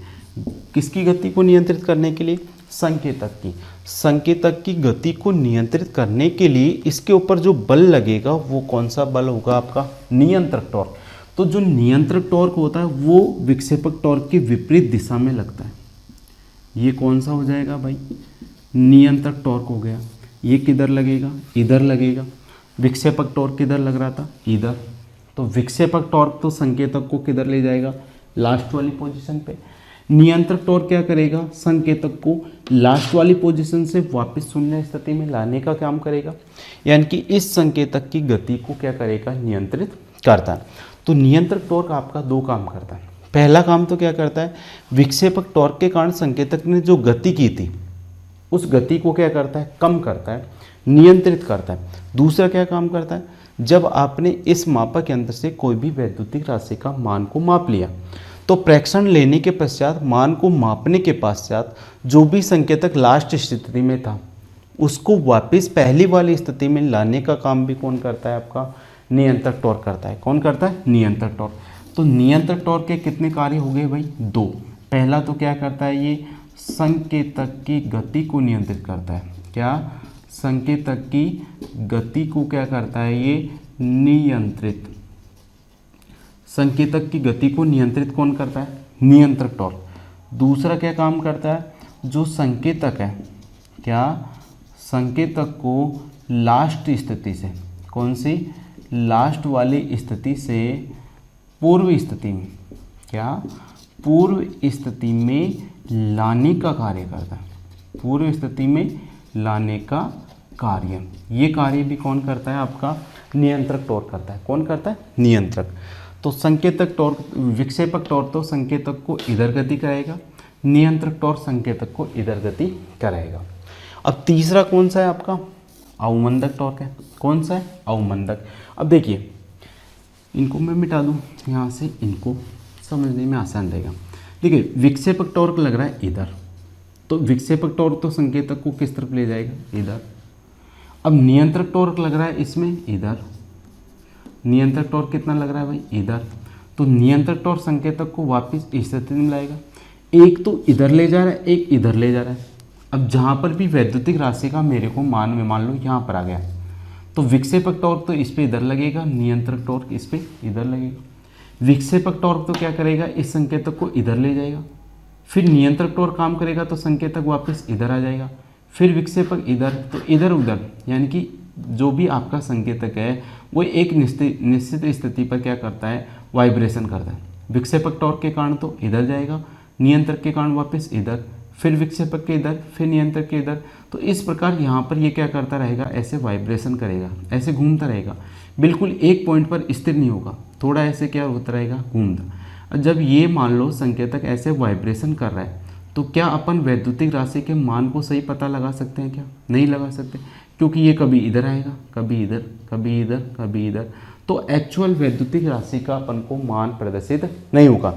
किसकी गति को नियंत्रित करने के लिए? संकेतक की। संकेतक की गति को नियंत्रित करने के लिए इसके ऊपर जो बल लगेगा वो कौन सा बल होगा? आपका नियंत्रक टॉर्क। तो जो नियंत्रक टॉर्क होता है वो विक्षेपक टॉर्क के विपरीत दिशा में लगता है। ये कौन सा हो जाएगा भाई? नियंत्रक टॉर्क हो गया। ये किधर लगेगा? इधर लगेगा। विक्षेपक टॉर्क किधर लग रहा था? इधर। तो विक्षेपक टॉर्क तो संकेतक को किधर ले जाएगा? लास्ट वाली पोजीशन पे। नियंत्रक टॉर्क क्या करेगा? संकेतक को लास्ट वाली पोजीशन से वापस शून्य स्थिति में लाने का काम करेगा, यानी कि इस संकेतक की गति को क्या करेगा? नियंत्रित करता है। तो नियंत्रक टॉर्क आपका 2 काम करता है। पहला काम तो क्या करता है? विक्षेपक टॉर्क के कारण संकेतक ने जो गति की थी उस गति को क्या करता है? कम करता है, नियंत्रित करता है। दूसरा क्या काम करता है? जब आपने इस मापक यंत्र से कोई भी वैद्युतिक राशि का मान को माप लिया तो प्रेक्षण लेने के पश्चात, मान को मापने के पश्चात जो भी संकेतक लास्ट स्थिति में था उसको वापस पहली वाली स्थिति में लाने का काम भी कौन करता है? आपका नियंत्रक टॉर्क करता है। कौन करता है? नियंत्रक टॉर्क। तो नियंत्रक टॉर्क के कितने कार्य हो गए भाई? 2। पहला तो क्या करता है? ये संकेतक की गति को नियंत्रित करता है। क्या? संकेतक की गति को क्या करता है? ये नियंत्रित। संकेतक की गति को नियंत्रित कौन करता है? नियंत्रक टॉर्क। दूसरा क्या काम करता है? जो संकेतक है, क्या संकेतक को लास्ट स्थिति से, कौन सी? लास्ट वाली स्थिति से पूर्व स्थिति में, क्या पूर्व स्थिति में लाने का कार्य करता है। पूर्व स्थिति में लाने का कार्य, ये कार्य भी कौन करता है? आपका नियंत्रक टॉर्क करता है। कौन करता है? नियंत्रक। तो संकेतक टॉर्क, विक्षेपक टॉर्क तो संकेतक को इधर गति कराएगा, नियंत्रक टॉर्क संकेतक को इधर गति कराएगा। अब तीसरा कौन सा है? आपका अवमंदक टॉर्क है। कौन सा है? अवमंदक। अब देखिए, इनको मैं मिटा दूं यहाँ से, इनको समझने में आसान रहेगा। देखिए, विक्षेपक टॉर्क लग रहा है इधर, तो विक्षेपक टॉर्क तो संकेतक को किस तरफ ले जाएगा? इधर। अब नियंत्रक टॉर्क लग रहा है इसमें इधर, नियंत्रक टॉर्क कितना लग रहा है भाई? इधर। तो नियंत्रक टॉर्क संकेतक को वापस इस स्थिति में लाएगा। एक तो इधर ले जा रहा है, एक इधर ले जा रहा है। अब जहाँ पर भी वैद्युतिक राशि का मेरे को मान में, मान लो यहाँ पर आ गया, तो विक्षेपक टॉर्क तो इस पे इधर लगेगा, नियंत्रक टॉर्क इस पे इधर लगेगा। विक्षेपक टॉर्क तो क्या करेगा? इस संकेतक को इधर ले जाएगा। फिर नियंत्रक टॉर्क काम करेगा तो संकेतक वापस इधर आ जाएगा। फिर विक्षेपक इधर, तो इधर उधर, यानी कि जो भी आपका संकेतक है वो एक निश्चित स्थिति पर क्या करता है? वाइब्रेशन करता है। विक्षेपक टॉर्क के कारण तो इधर जाएगा, नियंत्रक के कारण वापस इधर, फिर विक्षेपक के इधर, फिर नियंत्रक के इधर। तो इस प्रकार यहाँ पर ये क्या करता रहेगा? ऐसे वाइब्रेशन करेगा, ऐसे घूमता रहेगा, बिल्कुल एक पॉइंट पर स्थिर नहीं होगा, थोड़ा ऐसे क्या होता रहेगा? घूमता। जब ये मान लो संकेतक ऐसे वाइब्रेशन कर रहा है तो क्या अपन वैद्युतिक राशि के मान को सही पता लगा सकते हैं? क्या नहीं लगा सकते, क्योंकि ये कभी इधर आएगा, कभी इधर, कभी इधर, कभी इधर। तो एक्चुअल वैद्युतिक राशि का अपन को मान प्रदर्शित नहीं होगा।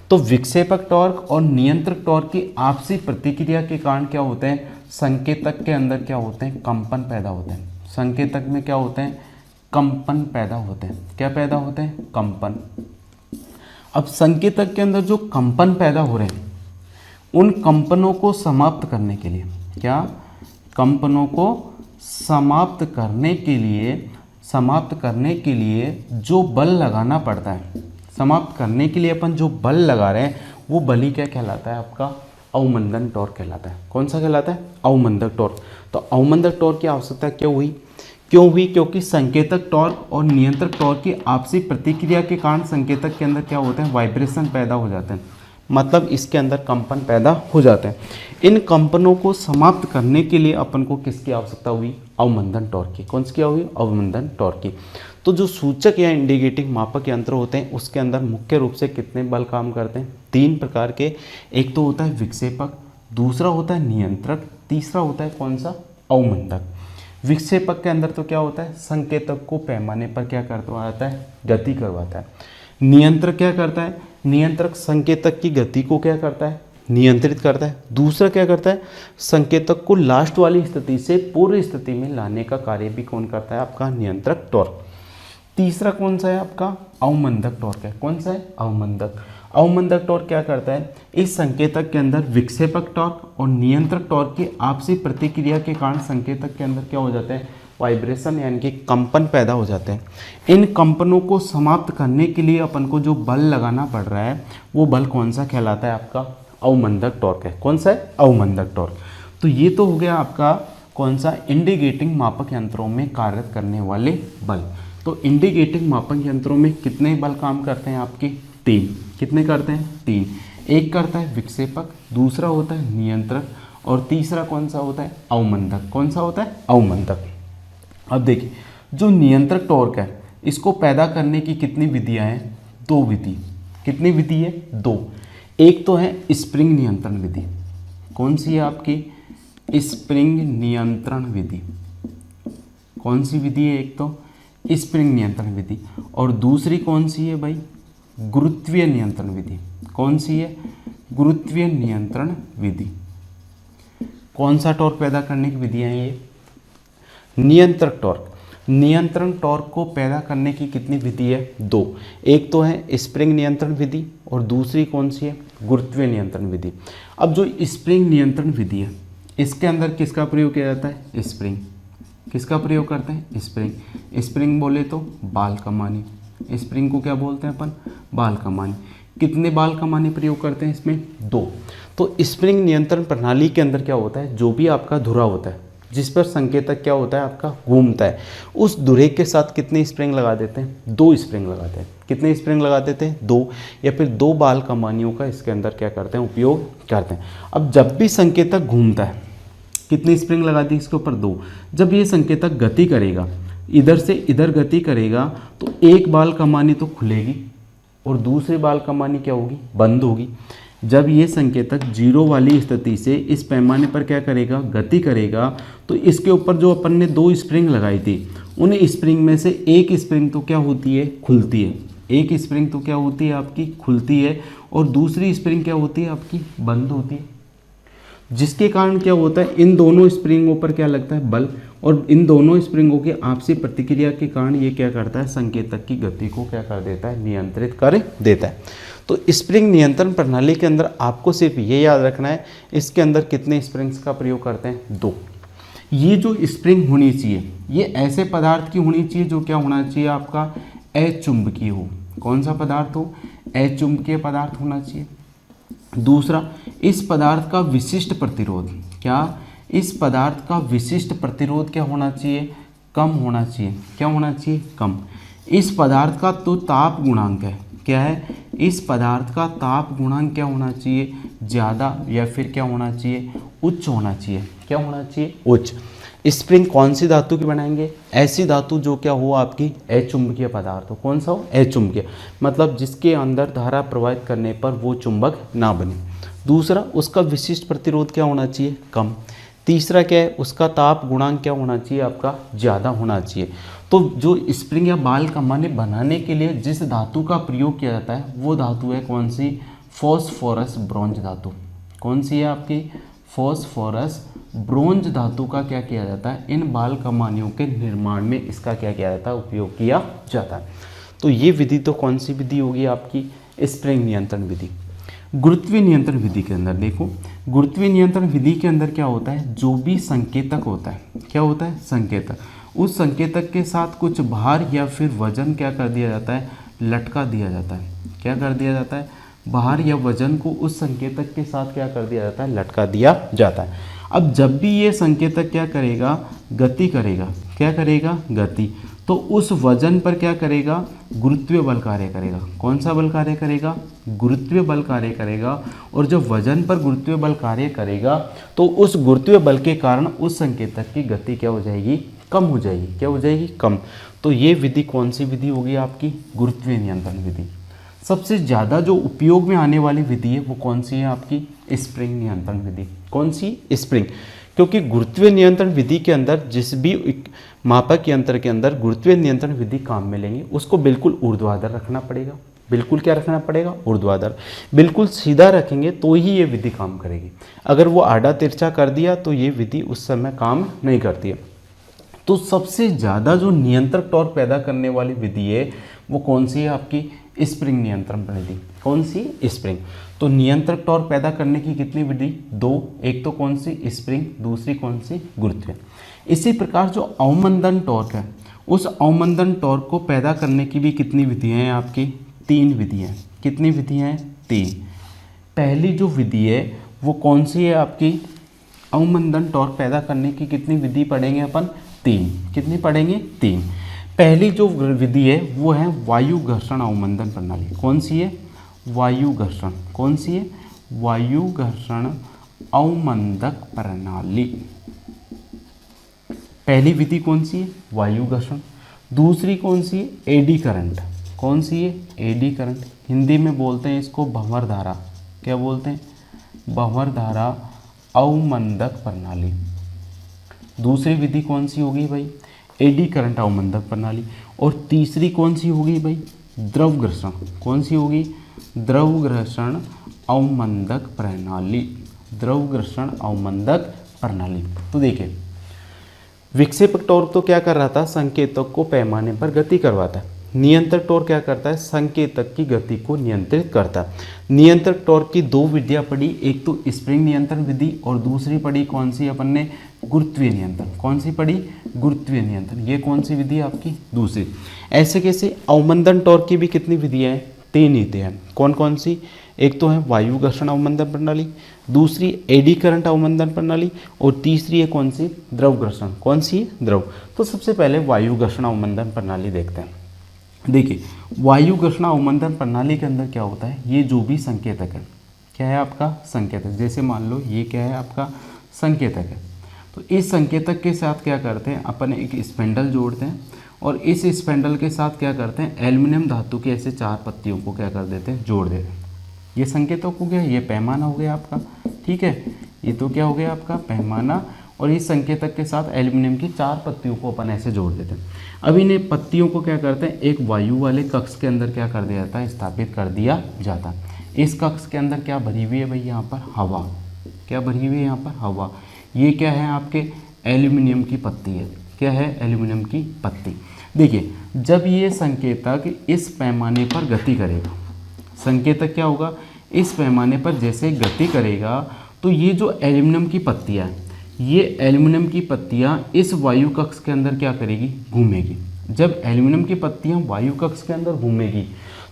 तो विक्षेपक टॉर्क और नियंत्रक टॉर्क की आपसी प्रतिक्रिया के कारण क्या होते हैं? संकेतक के अंदर क्या होते हैं? कंपन पैदा होते हैं। संकेतक में क्या होते हैं? कंपन पैदा होते हैं। क्या पैदा होते हैं? कंपन। अब संकेतक के अंदर जो कंपन पैदा हो रहे हैं उन कंपनों को समाप्त करने के लिए, क्या कंपनों को समाप्त करने के लिए जो बल लगाना पड़ता है, समाप्त करने के लिए अपन जो बल लगा रहे हैं वो बल ही क्या कहलाता है आपका, अवमंदन टॉर्क कहलाता है। कौन सा कहलाता है, अवमंदक टॉर्क। तो अवमंदक टॉर्क की आवश्यकता क्यों हुई, क्योंकि संकेतक टॉर्क और नियंत्रक टॉर्क की आपसी प्रतिक्रिया के कारण संकेतक के अंदर क्या होते हैं, वाइब्रेशन पैदा हो जाते हैं, मतलब इसके अंदर कंपन पैदा हो जाते हैं। इन कंपनों को समाप्त करने के लिए अपन को किसकी आवश्यकता हुई, अवमंदन टॉर्क की। कौन सी क्या हुई, अवमंदन टॉर्क की। तो जो सूचक या इंडिकेटिंग मापक यंत्र होते हैं उसके अंदर मुख्य रूप से कितने बल काम करते हैं, 3 प्रकार के। एक तो होता है विक्षेपक, दूसरा होता है नियंत्रक, तीसरा होता है कौन सा, अवमंदक। विक्षेपक के अंदर तो क्या होता है, संकेतक को पैमाने पर क्या करवाता है, गति करवाता है। नियंत्रक क्या करता है, नियंत्रक संकेतक की गति को क्या करता है, नियंत्रित करता है। दूसरा क्या करता है, संकेतक को लास्ट वाली स्थिति से पूर्व स्थिति में लाने का कार्य भी कौन करता है, आपका नियंत्रक टॉर्क। तीसरा कौन सा है आपका, अवमंदक टॉर्क है। कौन सा है, अवमंदक। अवमंदक टॉर्क क्या करता है, इस संकेतक के अंदर विक्षेपक टॉर्क और नियंत्रक टॉर्क की आपसी प्रतिक्रिया के कारण संकेतक के अंदर क्या हो जाते हैं, वाइब्रेशन यानी कि कंपन पैदा हो जाते हैं। इन कंपनों को समाप्त करने के लिए अपन को जो बल लगाना पड़ रहा है वो बल कौन सा कहलाता है, आपका अवमंदक टॉर्क है। कौन सा है, अवमंदक टॉर्क। तो ये तो हो गया आपका कौन सा, इंडिकेटिंग मापक यंत्रों में कार्य करने वाले बल। तो इंडिकेटिंग मापक यंत्रों में कितने बल काम करते हैं आपके, 3। कितने करते हैं, 3। एक करता है विक्षेपक, दूसरा होता है नियंत्रक और तीसरा कौन सा होता है, अवमंदक। कौन सा होता है, अवमंदक। अब देखिए जो नियंत्रक टॉर्क है इसको पैदा करने की कितनी विधियां हैं, 2 विधि। कितनी विधि है, 2। एक तो है स्प्रिंग नियंत्रण विधि। कौन सी है आपकी, स्प्रिंग नियंत्रण विधि। कौन सी विधि है, एक तो स्प्रिंग नियंत्रण विधि और दूसरी कौन सी है भाई, गुरुत्वीय नियंत्रण विधि। कौन सी है, गुरुत्वीय नियंत्रण विधि। कौन सा टॉर्क पैदा करने की विधियां हैं ये, नियंत्रक टॉर्क। नियंत्रण टॉर्क को पैदा करने की कितनी विधि है, 2। एक तो है स्प्रिंग नियंत्रण विधि और दूसरी कौन सी है, गुरुत्वीय नियंत्रण विधि। अब जो स्प्रिंग नियंत्रण विधि है इसके अंदर किसका प्रयोग किया जाता है, स्प्रिंग। किसका प्रयोग करते हैं, स्प्रिंग। स्प्रिंग बोले तो बाल कमानी। स्प्रिंग को क्या बोलते हैं अपन, बाल कमानी। कितने बाल कमानी प्रयोग करते हैं इसमें, 2। तो स्प्रिंग नियंत्रण प्रणाली के अंदर क्या होता है, जो भी आपका धुरा होता है जिस पर संकेतक क्या होता है आपका घूमता है, उस धुरे के साथ कितने स्प्रिंग लगा देते हैं, 2 स्प्रिंग लगाते हैं। कितने स्प्रिंग लगा देते हैं, 2 या फिर 2 बाल कमानियों का इसके अंदर क्या करते हैं, उपयोग करते हैं। अब जब भी संकेतक घूमता है कितनी स्प्रिंग लगा दी इसके ऊपर, 2। जब ये संकेतक गति करेगा, इधर से इधर गति करेगा तो एक बाल कमानी तो खुलेगी और दूसरी बाल कमानी क्या होगी, बंद होगी। जब ये संकेतक 0 वाली स्थिति से इस पैमाने पर क्या करेगा, गति करेगा, तो इसके ऊपर जो अपन ने 2 स्प्रिंग लगाई थी उन स्प्रिंग में से एक स्प्रिंग तो क्या होती है, खुलती है। एक स्प्रिंग तो क्या होती है आपकी, खुलती है और दूसरी स्प्रिंग क्या होती है आपकी, बंद होती है। जिसके कारण क्या होता है, इन दोनों स्प्रिंगों पर क्या लगता है, बल, और इन दोनों स्प्रिंगों की आपसी प्रतिक्रिया के कारण ये क्या करता है, संकेतक की गति को क्या कर देता है, नियंत्रित कर देता है। तो स्प्रिंग नियंत्रण प्रणाली के अंदर आपको सिर्फ ये याद रखना है, इसके अंदर कितने स्प्रिंग्स का प्रयोग करते हैं, 2। ये जो स्प्रिंग होनी चाहिए ये ऐसे पदार्थ की होनी चाहिए जो क्या होना चाहिए आपका, अचुंबकीय हो। कौन सा पदार्थ हो, अचुंबकीय पदार्थ होना चाहिए। दूसरा, इस पदार्थ का विशिष्ट प्रतिरोध, क्या, इस पदार्थ का विशिष्ट प्रतिरोध क्या होना चाहिए, कम होना चाहिए। क्या होना चाहिए, कम। इस पदार्थ का तो ताप गुणांक है, क्या है, इस पदार्थ का ताप गुणांक क्या होना चाहिए, ज़्यादा या फिर क्या होना चाहिए, उच्च होना चाहिए। क्या होना चाहिए, उच्च। स्प्रिंग कौन सी धातु की बनाएंगे, ऐसी धातु जो क्या हो आपकी अचुंबकीय पदार्थ हो। कौन सा हो, अचुंबकीय, मतलब जिसके अंदर धारा प्रवाहित करने पर वो चुंबक ना बने। दूसरा, उसका विशिष्ट प्रतिरोध क्या होना चाहिए, कम। तीसरा क्या है, उसका ताप गुणांक क्या होना चाहिए आपका, ज़्यादा होना चाहिए। तो जो स्प्रिंग या बाल कमाने बनाने के लिए जिस धातु का प्रयोग किया जाता है वो धातु है कौन सी, फॉस्फोरस ब्रोंज धातु। कौन सी है आपकी, फॉस्फोरस ब्रोंज धातु का क्या किया जाता है, इन बाल कमानियों के निर्माण में इसका क्या किया जाता है, उपयोग किया जाता है। तो ये विधि तो कौन सी विधि होगी आपकी, स्प्रिंग नियंत्रण विधि। गुरुत्वीय नियंत्रण विधि के अंदर देखो, गुरुत्वीय नियंत्रण विधि के अंदर क्या होता है, जो भी संकेतक होता है, क्या होता है, संकेतक, उस संकेतक के साथ कुछ भार या फिर वजन क्या कर दिया जाता है, लटका दिया जाता है। क्या कर दिया जाता है, भार या वजन को उस संकेतक के साथ क्या कर दिया जाता है, लटका दिया जाता है। अब जब भी ये संकेतक क्या करेगा, गति करेगा, क्या करेगा, गति, तो उस वजन पर क्या करेगा, गुरुत्वीय बल कार्य करेगा। कौन सा बल कार्य करेगा, गुरुत्वीय बल कार्य करेगा। और जब वजन पर गुरुत्वीय बल कार्य करेगा तो उस गुरुत्वीय बल के कारण उस संकेतक की गति क्या हो जाएगी, कम हो जाएगी। क्या हो जाएगी, कम। तो ये विधि कौन सी विधि होगी आपकी, गुरुत्वीय नियंत्रण विधि। सबसे ज़्यादा जो उपयोग में आने वाली विधि है वो कौन सी है आपकी, स्प्रिंग नियंत्रण विधि। कौन सी, स्प्रिंग। क्योंकि गुरुत्वीय नियंत्रण विधि के अंदर जिस भी मापक यंत्र के अंदर गुरुत्वीय नियंत्रण विधि काम में लेंगे उसको बिल्कुल ऊर्ध्वाधर रखना पड़ेगा। बिल्कुल क्या रखना पड़ेगा, ऊर्ध्वाधर। बिल्कुल सीधा रखेंगे तो ही ये विधि काम करेगी। अगर वो आड़ा तिरछा कर दिया तो ये विधि उस समय काम नहीं करती है। तो सबसे ज़्यादा जो नियंत्रक टॉर्क पैदा करने वाली विधि है वो कौन सी है आपकी, स्प्रिंग नियंत्रण विधि। कौन सी, स्प्रिंग। तो नियंत्रक टॉर्क पैदा करने की कितनी विधि, दो। एक तो कौन सी, स्प्रिंग, दूसरी कौन सी, गुरुत्वीय। इसी प्रकार जो अवमंदन टॉर्क है उस अवमंदन टॉर्क को पैदा करने की भी कितनी विधियाँ हैं आपकी, तीन विधियाँ। कितनी विधियाँ हैं, तीन। पहली जो विधि है वो कौन सी है आपकी, अवमंदन टॉर्क पैदा करने की कितनी विधि पढ़ेंगे अपन, तीन। कितनी पढ़ेंगे, तीन। पहली जो विधि है वो है वायु घर्षण अवमंदन प्रणाली। कौन सी है, वायु घर्षण। कौन सी है, वायु घर्षण अवमंदक प्रणाली। पहली विधि कौन सी है, वायु घर्षण। दूसरी कौन सी है, एडी करंट। कौन सी है, एडी करंट। हिंदी में बोलते हैं इसको भंवर धारा। क्या बोलते हैं, भंवर धारा अवमंदक प्रणाली। दूसरी विधि कौन सी होगी भाई, एडी करंट अवमंदक प्रणाली। और तीसरी कौन सी होगी भाई, द्रव घर्षण। कौन सी होगी, द्रव घर्षण अवमंदक प्रणाली। द्रव घर्षण अवमंदक प्रणाली। तो देखिए विक्षेपक टॉर्क तो क्या कर रहा था, संकेतक को पैमाने पर गति करवाता है। नियंत्रक टॉर्क क्या करता है, संकेतक की गति को नियंत्रित करता है। नियंत्रक टॉर्क की दो विधियाँ पढ़ी, एक तो स्प्रिंग नियंत्रण विधि और दूसरी पढ़ी कौन सी अपन ने, गुरुत्वीय नियंत्रण। कौन सी पढ़ी, गुरुत्वीय नियंत्रण। ये कौन सी विधि है आपकी, दूसरी। ऐसे कैसे, अवमंदन टॉर्क की भी कितनी विधियाँ हैं, तीन विधियाँ हैं। कौन कौन सी, एक तो है वायु घर्षण अवमंदन प्रणाली, दूसरी एडी करंट अवमंदन प्रणाली और तीसरी है कौन सी, द्रव घर्षण। कौन सी, द्रव। तो सबसे पहले वायु घर्षण अवमंदन प्रणाली देखते हैं। देखिए वायु घर्षण अवमंदन प्रणाली के अंदर क्या होता है, ये जो भी संकेतक है, क्या है आपका, संकेतक। जैसे मान लो ये क्या है आपका, संकेतक है। तो इस संकेतक के साथ क्या करते हैं अपन, एक स्पेंडल जोड़ते हैं और इस स्पेंडल के साथ क्या करते हैं, एल्युमिनियम धातु के ऐसे चार पत्तियों को क्या कर देते हैं, जोड़ देते हैं। ये संकेतक हो गया, ये पैमाना हो गया आपका, ठीक है। ये तो क्या हो गया आपका, पैमाना। और इस संकेतक के साथ एल्युमिनियम की चार पत्तियों को अपन ऐसे जोड़ देते हैं। अब इन्हें पत्तियों को क्या करते हैं, एक वायु वाले कक्ष के अंदर क्या कर दिया जाता है, स्थापित कर दिया जाता है। इस कक्ष के अंदर क्या भरी हुई है भाई, यहाँ पर हवा। क्या भरी हुई है यहाँ पर, हवा। ये क्या है आपके, एल्युमिनियम की पत्ती है। क्या है, एल्युमिनियम की पत्ती। देखिए जब ये संकेतक इस पैमाने पर गति करेगा, संकेतक क्या होगा, इस पैमाने पर जैसे गति करेगा तो ये जो एल्युमिनियम की पत्तियाँ हैं, ये एल्युमिनियम की पत्तियाँ इस वायु कक्ष के अंदर क्या करेगी, घूमेगी। जब एल्युमिनियम की पत्तियाँ वायु कक्ष के अंदर घूमेगी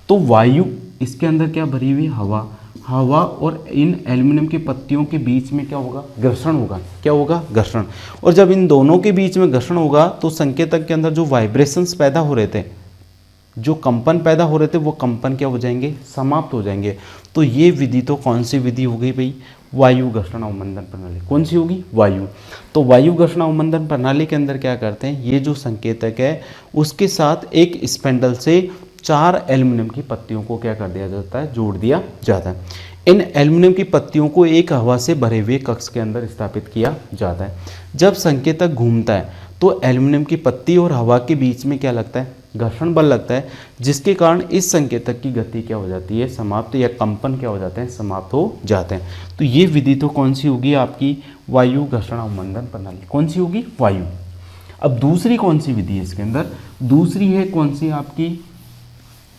तो वायु, इसके अंदर क्या भरी हुई, हवा। हवा और इन एल्युमिनियम की पत्तियों के बीच में क्या होगा, घर्षण होगा। क्या होगा, घर्षण। और जब इन दोनों के बीच में घर्षण होगा तो संकेतक के अंदर जो वाइब्रेशंस पैदा हो रहे थे, जो कंपन पैदा हो रहे थे, वो कंपन क्या हो जाएंगे, समाप्त हो जाएंगे। तो ये विधि तो कौन सी विधि हो गई भाई, वायु घर्षण अवमंदन प्रणाली। कौन सी होगी, वायु। तो वायु घर्षण अवमंदन प्रणाली के अंदर क्या करते हैं, ये जो संकेतक है उसके साथ एक स्पेंडल से चार एल्युमिनियम की पत्तियों को क्या कर दिया जाता है, जोड़ दिया जाता है। इन एल्युमिनियम की पत्तियों को एक हवा से भरे हुए कक्ष के अंदर स्थापित किया जाता है। जब संकेतक घूमता है तो एल्युमिनियम की पत्ती और हवा के बीच में क्या लगता है, घर्षण बल लगता है, जिसके कारण इस संकेतक की गति क्या हो जाती है, समाप्त, या कंपन क्या हो जाते हैं, समाप्त हो जाते हैं। तो ये विधि तो कौन सी होगी आपकी, वायु घर्षण अवमंदन प्रणाली। कौन सी होगी, वायु। अब दूसरी कौन सी विधि है इसके अंदर, दूसरी है कौन सी आपकी,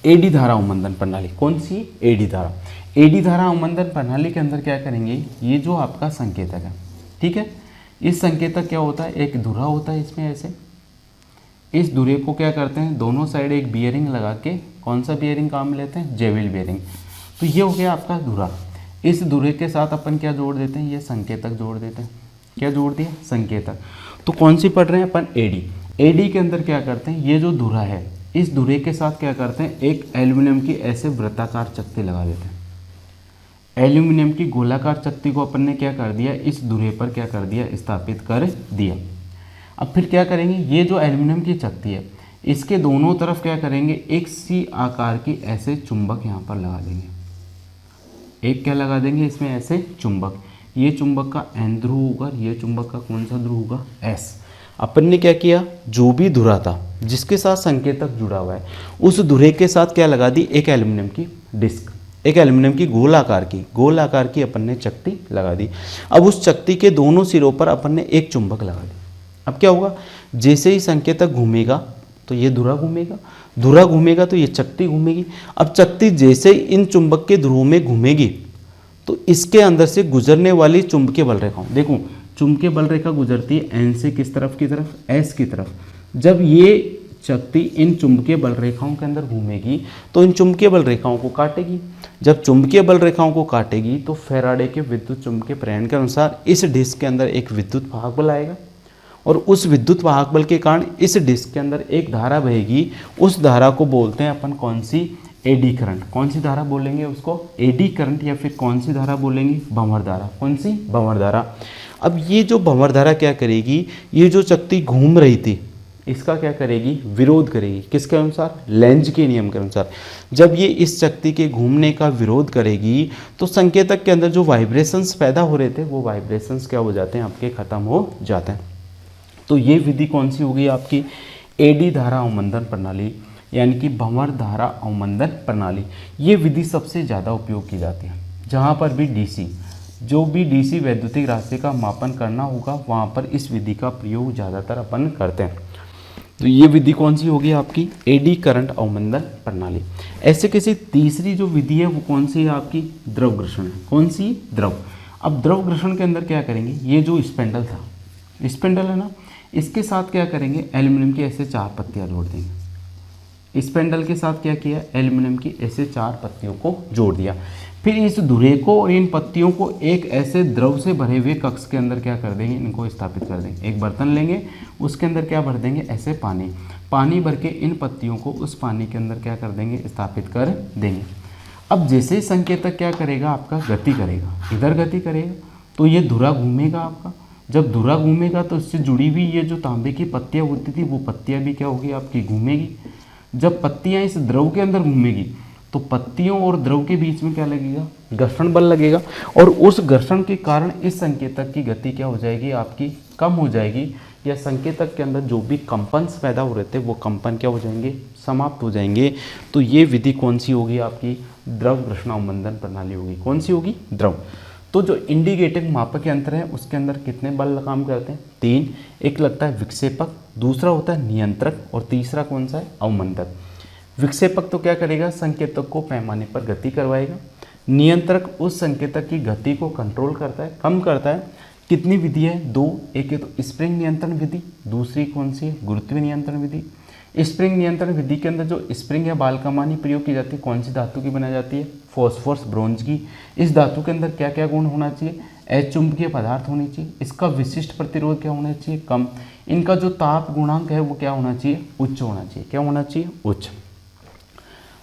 एडी धारा अवमंदन प्रणाली। कौन सी, एडी धारा। एडी धारा अवमंदन प्रणाली के अंदर क्या करेंगे, ये जो आपका संकेतक है, ठीक है, इस संकेतक क्या होता है, एक धुरा होता है इसमें ऐसे, इस धुरे को क्या करते हैं, दोनों साइड एक बियरिंग लगा के, कौन सा बियरिंग काम में लेते हैं, जेविल बियरिंग। तो ये हो गया आपका धुरा। इस धुरे के साथ अपन क्या जोड़ देते हैं, ये संकेतक जोड़ देते हैं। क्या जोड़ दिया, संकेतक। तो कौन सी पढ़ रहे हैं अपन, एडी। एडी के अंदर क्या करते हैं, ये जो धुरा है, इस धुरे के साथ क्या करते हैं, एक एल्यूमिनियम की ऐसे वृत्ताकार चक्ति लगा देते हैं। एल्यूमिनियम की गोलाकार चक्ति को अपन ने क्या कर दिया, इस धुरे पर क्या कर दिया, स्थापित कर दिया। अब फिर क्या करेंगे, ये जो एल्यूमिनियम की चक्ति है, इसके दोनों तरफ क्या करेंगे, एक सी आकार की ऐसे चुंबक यहाँ पर लगा देंगे। एक क्या लगा देंगे इसमें ऐसे चुंबक। ये चुंबक का एन ध्रुव होगा, ये चुंबक का कौन सा ध्रुव होगा, एस। अपन ने क्या किया, जो भी धुरा था जिसके साथ संकेतक जुड़ा हुआ है, उस धुरे के साथ क्या लगा दी, एक एल्यूमिनियम की डिस्क, एक एल्यूमिनियम की गोल आकार की अपन ने चक्ति लगा दी। अब उस चक्ति के दोनों सिरों पर अपन ने एक चुंबक लगा दी। अब क्या होगा, जैसे ही संकेतक घूमेगा तो ये धुरा घूमेगा, धुरा घूमेगा तो ये चक्ति घूमेगी। अब चक्ति जैसे ही इन चुंबक के ध्रुव में घूमेगी तो इसके अंदर से गुजरने वाली चुंबकीय बल रेखाओं, देखो चुंबकीय बल रेखा गुजरती है एन से किस तरफ की तरफ, एस की तरफ। जब ये चक्ति इन चुंबकीय बल रेखाओं के अंदर घूमेगी तो इन चुंबकीय बल रेखाओं को काटेगी। जब चुंबकीय बल रेखाओं को काटेगी तो फैराडे के विद्युत चुंबकीय प्रेरण के अनुसार इस डिस्क के अंदर एक विद्युत वाहक बल आएगा और उस विद्युत वाहक बल के कारण इस डिस्क के अंदर एक धारा बहेगी। उस धारा को बोलते हैं अपन कौन सी, एडी करंट। कौन सी धारा बोलेंगे उसको, एडी करंट, या फिर कौन सी धारा बोलेंगे, भंवर धारा। कौन सी, भंवर धारा। अब ये जो भंवर धारा क्या करेगी, ये जो चक्ति घूम रही थी इसका क्या करेगी, विरोध करेगी। किसके अनुसार, लेंज के नियम के अनुसार। जब ये इस चक्ति के घूमने का विरोध करेगी तो संकेतक के अंदर जो वाइब्रेशंस पैदा हो रहे थे वो वाइब्रेशंस क्या हो जाते हैं, आपके खत्म हो जाते हैं। तो ये विधि कौन सी होगी आपकी, एडी धारा अवमंदन प्रणाली, यानी कि भंवर धारा अवमंदन प्रणाली। ये विधि सबसे ज़्यादा उपयोग की जाती है जहाँ पर भी डीसी, जो भी डीसी वैद्युतिक राशि का मापन करना होगा वहाँ पर इस विधि का प्रयोग ज़्यादातर अपन करते हैं। तो ये विधि कौन सी होगी आपकी, एडी करंट अवमंदन प्रणाली। ऐसे किसी तीसरी जो विधि है वो कौन सी है आपकी, द्रव घर्षण है। कौन सी, द्रव। अब द्रव घर्षण के अंदर क्या करेंगे, ये जो स्पेंडल था, स्पेंडल है ना, इसके साथ क्या करेंगे, एल्यूमिनियम की ऐसे 4 पत्तियां जोड़ देंगे। स्पेंडल के साथ क्या किया, एल्यूमिनियम की ऐसे 4 पत्तियों को जोड़ दिया। फिर इस धुरे को और इन पत्तियों को एक ऐसे द्रव से भरे हुए कक्ष के अंदर क्या कर देंगे, इनको स्थापित कर देंगे। एक बर्तन लेंगे, उसके अंदर क्या भर देंगे, ऐसे पानी भर के इन पत्तियों को उस पानी के अंदर क्या कर देंगे, स्थापित कर देंगे। अब जैसे संकेतक क्या करेगा, आपका गति करेगा, इधर गति करेगा तो ये धुरा घूमेगा आपका। जब धुरा घूमेगा तो इससे जुड़ी हुई ये जो तांबे की पत्तियाँ होती थी वो पत्तियाँ भी क्या होगी आपकी, घूमेगी। जब पत्तियाँ इस द्रव के अंदर घूमेगी तो पत्तियों और द्रव के बीच में क्या लगेगा, घर्षण बल लगेगा। और उस घर्षण के कारण इस संकेतक की गति क्या हो जाएगी आपकी, कम हो जाएगी, या संकेतक के अंदर जो भी कंपन्स पैदा हो रहे थे वो कंपन क्या हो जाएंगे, समाप्त हो जाएंगे। तो ये विधि कौन सी होगी आपकी, द्रव घर्षण अवमंदन प्रणाली होगी। कौन सी होगी, द्रव। तो जो इंडिकेटिंग मापक यंत्र है उसके अंदर कितने बल काम करते हैं, 3। एक लगता है विक्षेपक, दूसरा होता है नियंत्रक, और तीसरा कौन सा है, अवमंदक। विक्षेपक तो क्या करेगा, संकेतक को पैमाने पर गति करवाएगा। नियंत्रक उस संकेतक की गति को कंट्रोल करता है, कम करता है। कितनी विधि है, 2। एक है तो स्प्रिंग नियंत्रण विधि, दूसरी कौन सी है, गुरुत्वीय नियंत्रण विधि। स्प्रिंग नियंत्रण विधि के अंदर जो स्प्रिंग या बाल कमानी प्रयोग की जाती है, कौन सी धातु की बनाई जाती है, फॉस्फोरस ब्रोंज की। इस धातु के अंदर क्या क्या गुण होना चाहिए, अचुंबकीय पदार्थ होनी चाहिए। इसका विशिष्ट प्रतिरोध क्या होना चाहिए, कम। इनका जो ताप गुणांक है वो क्या होना चाहिए, उच्च होना चाहिए। क्या होना चाहिए, उच्च।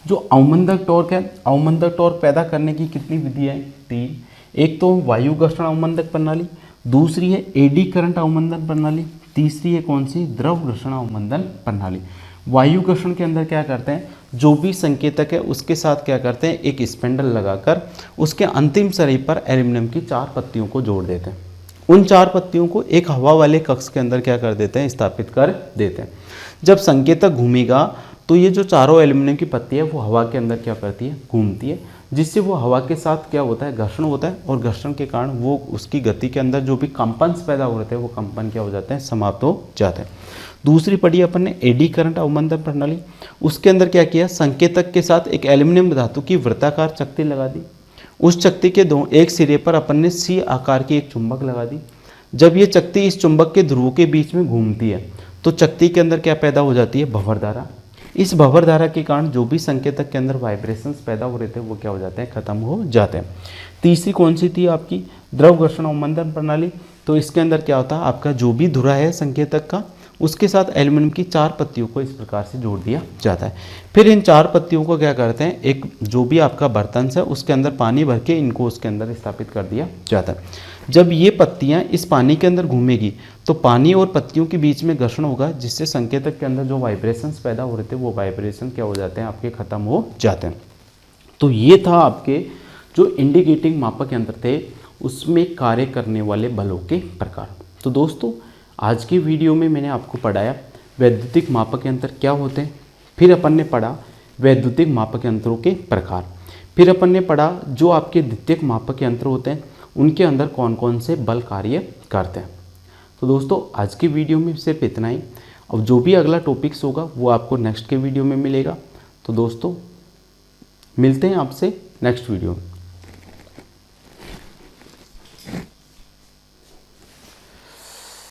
जो अवमंदक टॉर्क है, अवमंदक टॉर्क पैदा करने की कितनी विधि है, 3। एक तो वायु घर्षण अवमंदक प्रणाली, दूसरी है एडी करंट अवमंदन प्रणाली, तीसरी है कौन सी, द्रव घर्षण अवमंदन प्रणाली। वायु घर्षण के अंदर क्या करते हैं, जो भी संकेतक है उसके साथ क्या करते हैं, एक स्पेंडल लगाकर उसके अंतिम शरीर पर एल्यूमिनियम की 4 पत्तियों को जोड़ देते हैं। उन 4 पत्तियों को एक हवा वाले कक्ष के अंदर क्या कर देते हैं, स्थापित कर देते हैं। जब संकेतक घूमेगा तो ये जो चारों एल्यूमिनियम की पत्ती है वो हवा के अंदर क्या करती है, घूमती है, जिससे वो हवा के साथ क्या होता है, घर्षण होता है। और घर्षण के कारण वो उसकी गति के अंदर जो भी कंपन्स पैदा हो रहे थे वो कंपन क्या हो जाते हैं, समाप्त हो जाते हैं। दूसरी पढ़ी अपन ने एडी करंट अवमंदन प्रणाली। उसके अंदर क्या किया, संकेतक के साथ एक एल्यूमिनियम धातु की वृत्ताकार चक्ति लगा दी। उस चकती के एक सिरे पर अपन ने सी आकार की एक चुंबक लगा दी। जब ये चकती इस चुंबक के ध्रुव के बीच में घूमती है तो चकती के अंदर क्या पैदा हो जाती है, भंवर धारा। इस भंवर धारा के कारण जो भी संकेतक के अंदर वाइब्रेशंस पैदा हो रहे थे वो क्या हो जाते हैं, खत्म हो जाते हैं। तीसरी कौन सी थी आपकी, द्रव घर्षण अवमंदन प्रणाली। तो इसके अंदर क्या होता है, आपका जो भी धुरा है संकेतक का उसके साथ एल्यूमिनियम की 4 पत्तियों को इस प्रकार से जोड़ दिया जाता है। फिर इन 4 पत्तियों को क्या करते हैं, एक जो भी आपका बर्तन है उसके अंदर पानी भर के इनको उसके अंदर स्थापित कर दिया जाता है। जब ये पत्तियां इस पानी के अंदर घूमेगी तो पानी और पत्तियों के बीच में घर्षण होगा, जिससे संकेतक के अंदर जो वाइब्रेशंस पैदा हो रहे थे वो वाइब्रेशन क्या हो जाते हैं, आपके खत्म हो जाते हैं। तो ये था आपके जो इंडिकेटिंग मापक यंत्र थे उसमें कार्य करने वाले बलों के प्रकार। तो दोस्तों आज की वीडियो में मैंने आपको पढ़ाया वैद्युतिक मापक यंत्र क्या होते हैं, फिर अपन ने पढ़ा वैद्युतिक मापक यंत्रों के प्रकार, फिर अपन ने पढ़ा जो आपके द्वितीयक मापक यंत्र होते हैं उनके अंदर कौन कौन से बल कार्य करते हैं। तो दोस्तों आज की वीडियो में सिर्फ इतना ही। अब जो भी अगला टॉपिक्स होगा वो आपको नेक्स्ट के वीडियो में मिलेगा। तो दोस्तों मिलते हैं आपसे नेक्स्ट वीडियो में।